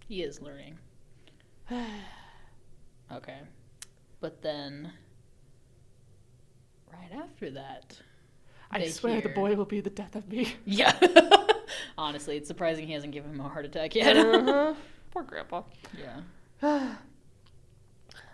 He is learning. Okay. But then, right after that, I swear the boy will be the death of me. Yeah. Honestly, it's surprising he hasn't given him a heart attack yet. Poor Grandpa. Yeah.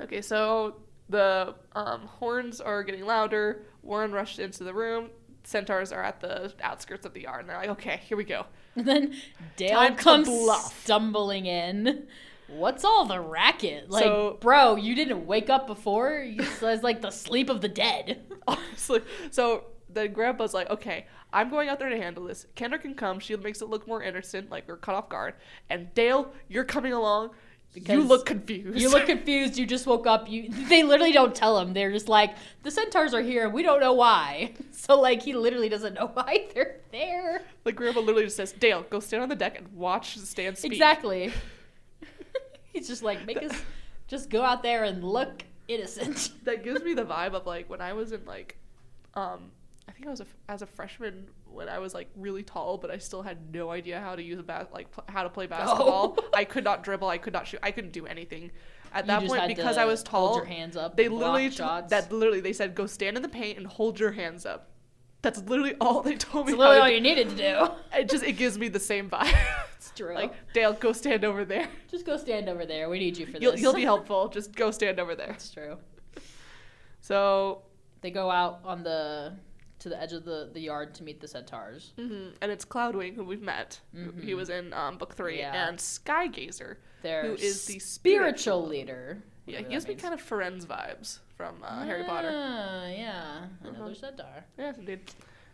Okay, so the horns are getting louder. Warren rushed into the room. Centaurs are at the outskirts of the yard, and they're like, okay, here we go. And then Dale comes stumbling in. What's all the racket? Like, bro, you didn't wake up before? It's like the sleep of the dead. Honestly. So then Grandpa's like, okay, I'm going out there to handle this. Kendra can come. She makes it look more innocent, like we're caught off guard. And Dale, you're coming along. Because you look confused. You look confused. You just woke up. They literally don't tell him. They're just like, the centaurs are here. We don't know why. So, like, he literally doesn't know why they're there. Like, Grandpa literally just says, Dale, go stand on the deck and watch Stan speak. Exactly. He's just like, just go out there and look innocent. That gives me the vibe of, like, when I was in, like, I think I was as a freshman when I was, like, really tall, but I still had no idea how to use how to play basketball. Oh. I could not dribble. I could not shoot. I couldn't do anything at that point because I was tall. Hold your hands up. They literally they said go stand in the paint and hold your hands up. That's literally all they told me. It's literally all you needed to do. It gives me the same vibe. It's true. Like, Dale, go stand over there. Just go stand over there. We need you for this. You'll be helpful. Just go stand over there. That's true. So they go out on to the edge of the yard to meet the centaurs. Mm-hmm. And it's Cloudwing, who we've met. He was in book 3. Yeah. And Skygazer, Their who is the spiritual leader. Yeah, he gives me kind of Ferenz vibes from Harry Potter. Yeah, another centaur. Yes, indeed.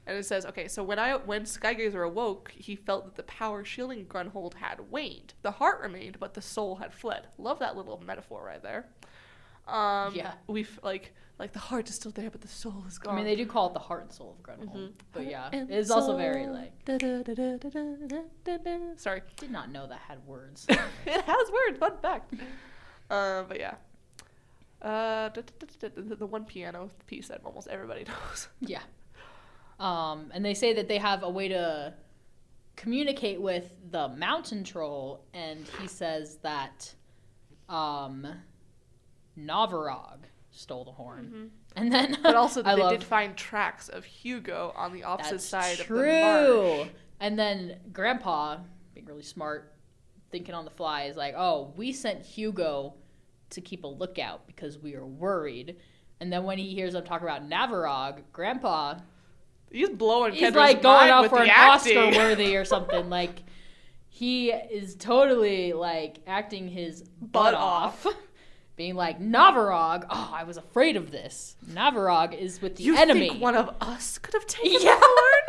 And it says, okay, so when Skygazer awoke, he felt that the power shielding Grunhold had waned. The heart remained, but the soul had fled. Love that little metaphor right there. Yeah. We've like the heart is still there, but the soul is gone. I mean, they do call it the heart and soul of Grunhold. But yeah, And it's also very like. Sorry. Did not know that had words. It has words, fun fact. But yeah. The one piano piece that almost everybody knows. Yeah. And they say that they have a way to communicate with the mountain troll, and he says that Navarog stole the horn. And then But also they did find tracks of Hugo on the opposite side of the marsh. And then Grandpa, being really smart, thinking on the fly, is like, oh, we sent Hugo to keep a lookout because we are worried. And then when he hears them talk about Navarog, Grandpa... He's blowing He's Kendra's like going mind out with for the an acting. Oscar worthy or something. Like, he is totally like acting his butt off. Being like, Navarog, oh, I was afraid of this. Navarog is with the enemy. You think one of us could have taken Yeah. the horn?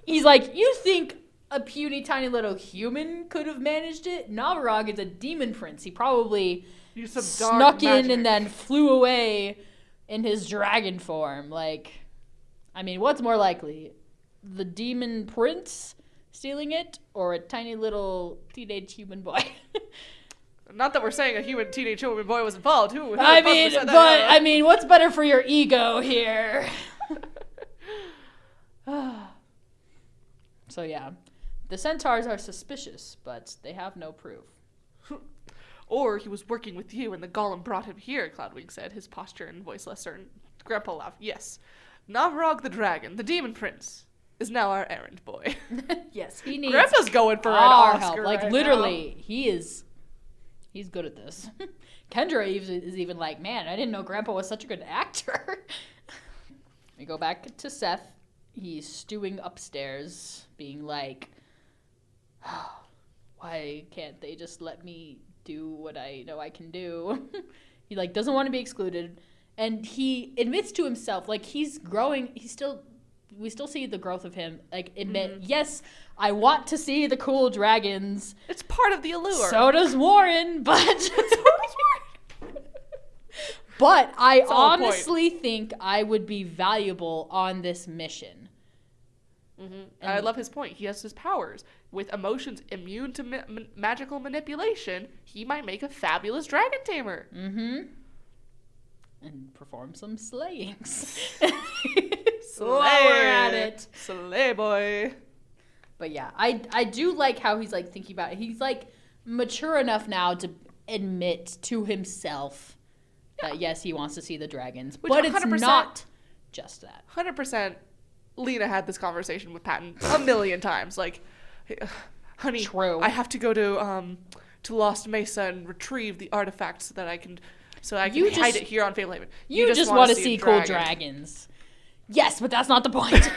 He's like, you think a puny tiny little human could have managed it? Navarog is a demon prince. He probably Use some snuck dark in magic. and then flew away in his dragon form. Like, I mean, what's more likely? The demon prince stealing it, or a tiny little teenage human boy? Not that we're saying a teenage human boy was involved. Who I mean, what's better for your ego here? So yeah, the centaurs are suspicious, but they have no proof. Or he was working with you and the golem brought him here, Cloudwing said, his posture and voice less certain. Grandpa laughed. Yes. Navarog the dragon, the demon prince, is now our errand boy. Yes, he needs Grandpa's going for an our Oscar help. Like, right literally, he's good at this. Kendra is even like, man, I didn't know Grandpa was such a good actor. We go back to Seth. He's stewing upstairs, being like, oh, why can't they just let me do what I know I can do? He like doesn't want to be excluded, and he admits to himself, like, he's growing. We still see the growth of him. Like, admit, yes, I want to see the cool dragons. It's part of the allure. So does Warren, but but I honestly think I would be valuable on this mission. I love his point. He has his powers. With emotions immune to magical manipulation, he might make a fabulous dragon tamer. And perform some slayings. Slay at it. Slay boy. But yeah, I do like how he's like thinking about it. He's like mature enough now to admit to himself that yes, he wants to see the dragons, Which but it's 100% not just that. 100% Lena had this conversation with Patton a million times. Like, honey, True. I have to go to Lost Mesa and retrieve the artifact so I can hide it here on Fablehaven. You just want to see cool dragons. Yes, but that's not the point.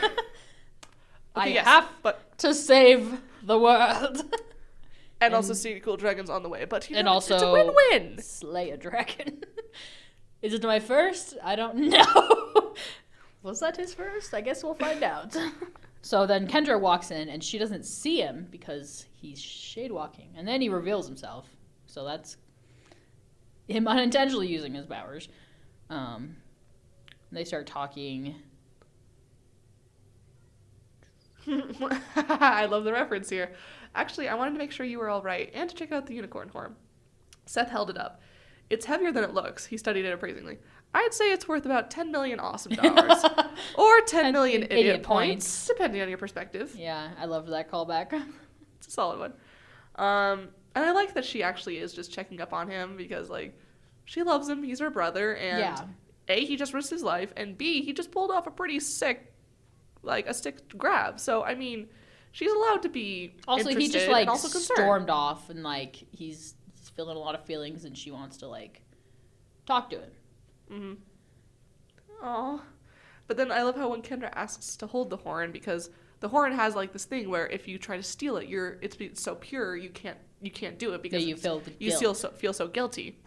I have to save the world. And also see cool dragons on the way. But And it's also a win-win. slay a dragon. Is it my first? I don't know. Was that his first? I guess we'll find out. So then Kendra walks in, and she doesn't see him because he's shade walking. And then he reveals himself. So that's him unintentionally using his powers. They start talking. I love the reference here. Actually, I wanted to make sure you were all right and to check out the unicorn horn. Seth held it up. It's heavier than it looks. He studied it appraisingly. I'd say it's worth about 10 million awesome dollars. Or 10 million idiot points, depending on your perspective. Yeah, I love that callback. It's a solid one. And I like that she actually is just checking up on him because, like, she loves him. He's her brother. And A, he just risked his life. And B, he just pulled off a pretty sick, like, a stick grab. So, I mean, she's allowed to be Also, he just, interested like, and also concerned. stormed off and, like, he's feeling a lot of feelings and she wants to, like, talk to him. Aw. But then I love how when Kendra asks to hold the horn, because the horn has like this thing where if you try to steal it, it's so pure you can't do it because you feel the you feel so guilty.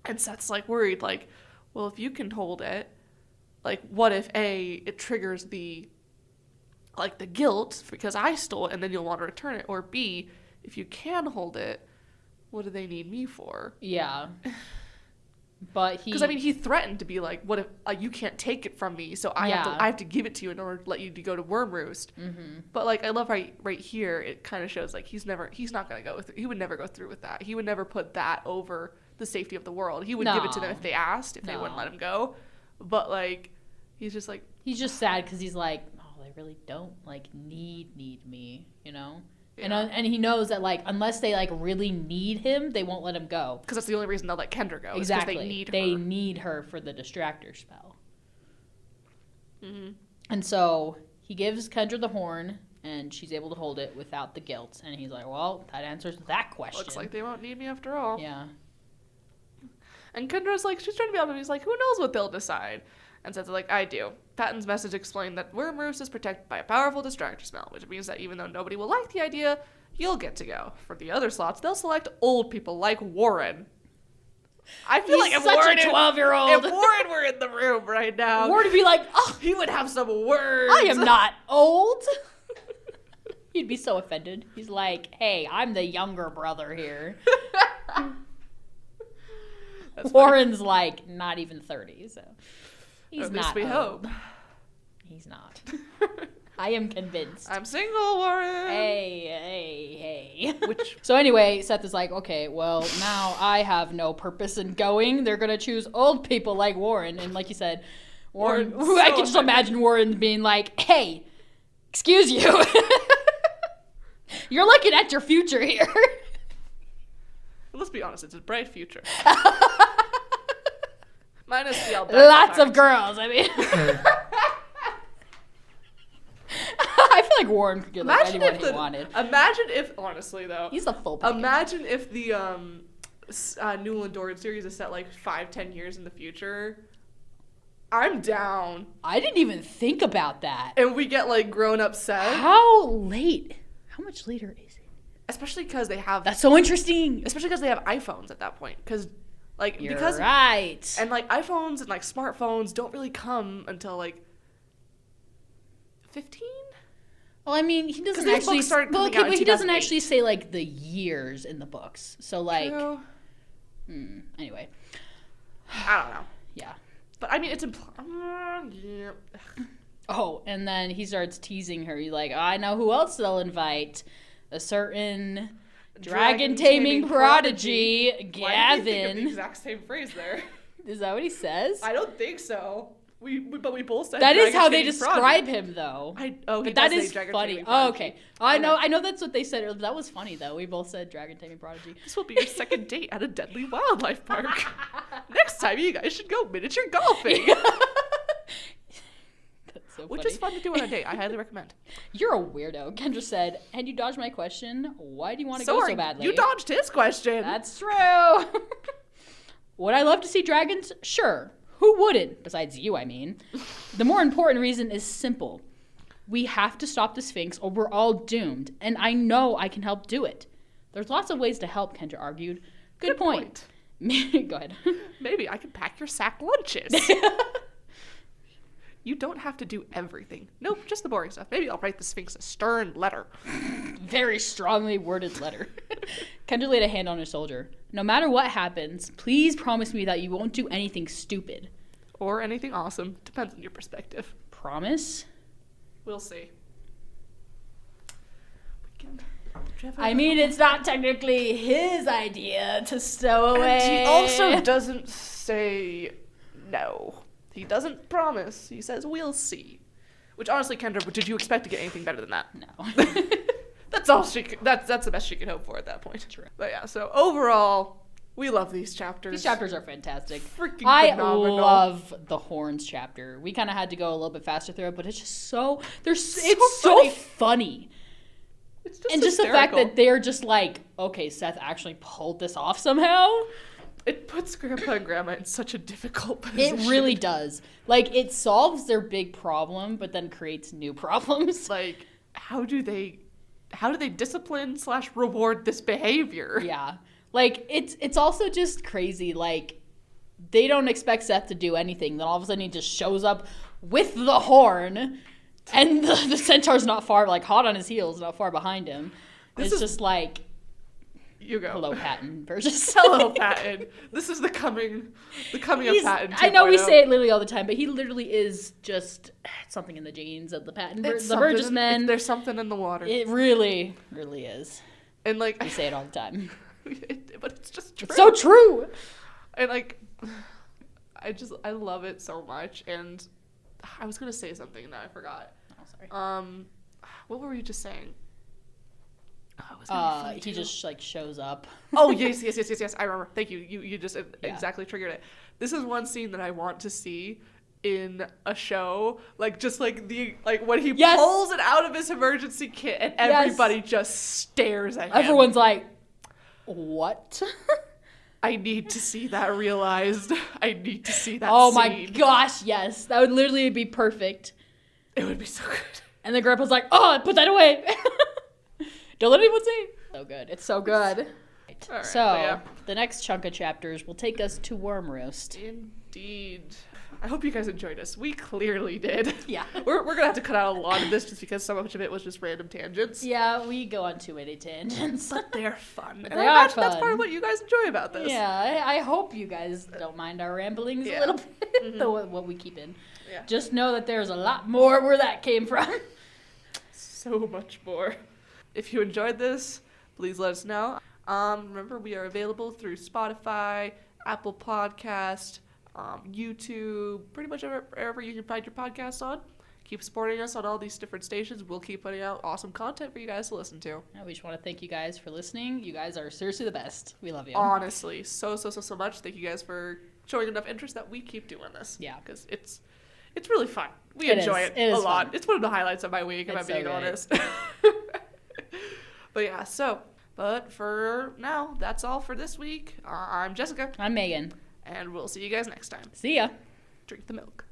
And Seth's like worried, like, well, if you can hold it, like, what if it triggers the guilt because I stole it and then you'll want to return it, or B, if you can hold it, what do they need me for? Yeah. But because he threatened to be like, what if you can't take it from me, so I have to give it to you in order to let you to go to Worm Roost. Mm-hmm. But like, I love right here it kind of shows like he would never go through with that. He would never put that over the safety of the world. He would give it to them if they asked, if they wouldn't let him go. But like, he's just sad because he's like, oh, they really don't like need me, you know. Yeah. And he knows that, like, unless they, like, really need him, they won't let him go. Because that's the only reason they'll let Kendra go. Exactly. They need her for the distractor spell. Mm-hmm. And so he gives Kendra the horn, and she's able to hold it without the guilt. And he's like, well, that answers that question. Looks like they won't need me after all. Yeah. And Kendra's like, she's trying to be honest. He's like, who knows what they'll decide? And Seth's like, I do. Patton's message explained that Worm Roost is protected by a powerful distractor spell, which means that even though nobody will like the idea, you'll get to go. For the other slots, they'll select old people like Warren. I feel like if such a 12-year-old. If Warren were in the room right now, Warren would be like, oh, he would have some words. I am not old. He'd be so offended. He's like, hey, I'm the younger brother here. Warren's like not even 30, so he's at not. At least we hope. He's not. I am convinced. I'm single, Warren. Hey. So anyway, Seth is like, okay, well, now I have no purpose in going. They're gonna choose old people like Warren, and like you said, Warren. I can just imagine Warren being like, hey, excuse you. You're looking at your future here. Let's be honest, it's a bright future. Minus the lots of girls, I mean. I feel like Warren could get like anyone he wanted. Imagine if, honestly though, he's a full package. Imagine if the Newland Doran series is set like 5-10 years in the future. I'm down. I didn't even think about that. And we get like grown up Seth. How late? How much later is it? Especially because they have. That's so interesting. Especially because they have iPhones at that point. You're right. And like iPhones and like smartphones don't really come until like 15. Well, I mean, he doesn't actually. But he doesn't actually say like the years in the books. So like. True. Anyway. I don't know. Yeah. But I mean, it's yeah. Oh, and then he starts teasing her. He's like, I know who else they'll invite. A certain dragon taming prodigy, Gavin. Why did you think of the exact same phrase there? Is that what he says? I don't think so. But we both said that is how they describe him, though. But that is funny. Oh, okay. I know that's what they said. That was funny, though. We both said dragon taming prodigy. This will be your second date at a deadly wildlife park. Next time, you guys should go miniature golfing. So which is fun to do on a date. I highly recommend. You're a weirdo. Kendra said, and you dodged my question. Why do you want to go so badly? You dodged his question. That's true. Would I love to see dragons? Sure. Who wouldn't? Besides you, I mean. The more important reason is simple. We have to stop the Sphinx or we're all doomed. And I know I can help do it. There's lots of ways to help, Kendra argued. Good point. Go ahead. Maybe I can pack your sack lunches. You don't have to do everything. Nope, just the boring stuff. Maybe I'll write the Sphinx a stern letter. Very strongly worded letter. Kendra laid a hand on her shoulder. No matter what happens, please promise me that you won't do anything stupid. Or anything awesome. Depends on your perspective. Promise? We'll see. I mean, it's not technically his idea to stow away. And he also doesn't say no. He doesn't promise. He says, we'll see. Which, honestly, Kendra, did you expect to get anything better than that? No. That's all she could, that's the best she could hope for at that point. True. But yeah, so overall, we love these chapters. These chapters are fantastic. Freaking phenomenal. I love the horns chapter. We kind of had to go a little bit faster through it, but it's just so, it's so funny. It's just and just the fact that they're just like, okay, Seth actually pulled this off somehow. It puts Grandpa and Grandma in such a difficult position. It really does. Like, it solves their big problem, but then creates new problems. Like, how do they discipline / reward this behavior? Yeah. Like, it's also just crazy. Like, they don't expect Seth to do anything. Then all of a sudden he just shows up with the horn, and the centaur's not far, like, hot on his heels, not far behind him. It's just like, you go. hello, Patton versus Hello, Patton. This is the coming of Patton 2.0. I know we say it literally all the time, but he literally is just something in the genes of the Patton, the Burgess men. There's something in the water. It really, really is. And like, We say it all the time. but it's just true. It's so true. And like, I love it so much. And I was gonna say something that I forgot. Oh, sorry. What were you just saying? He just like shows up. Oh yes. I remember. Thank you. You just exactly triggered it. This is one scene that I want to see in a show, like just like when he pulls it out of his emergency kit and everybody just stares at him. Everyone's like, what? I need to see that realized. I need to see that Oh scene. my gosh, yes. That would literally be perfect. It would be so good. And the grandpa's like, oh, put that away. Don't let anyone see. So good. It's so good. All right, So, the next chunk of chapters will take us to Worm Roast. Indeed. I hope you guys enjoyed us. We clearly did. Yeah. We're going to have to cut out a lot of this just because so much of it was just random tangents. Yeah, we go on too many tangents. But they're fun. And They I are imagine that's fun. part of what you guys enjoy about this. Yeah, I hope you guys don't mind our ramblings a little bit, what we keep in. Yeah. Just know that there's a lot more where that came from. So much more. If you enjoyed this, please let us know. Remember, we are available through Spotify, Apple Podcast, YouTube, pretty much wherever you can find your podcasts on. Keep supporting us on all these different stations. We'll keep putting out awesome content for you guys to listen to. And we just want to thank you guys for listening. You guys are seriously the best. We love you. Honestly, so much. Thank you guys for showing enough interest that we keep doing this. Yeah. Because it's really fun. We It enjoy is. it, It a is lot. fun. It's one of the highlights of my week, if It's I'm being so great. honest. But yeah, but for now, that's all for this week. I'm Jessica, I'm Megan. and we'll see you guys next time. See ya. Drink the milk.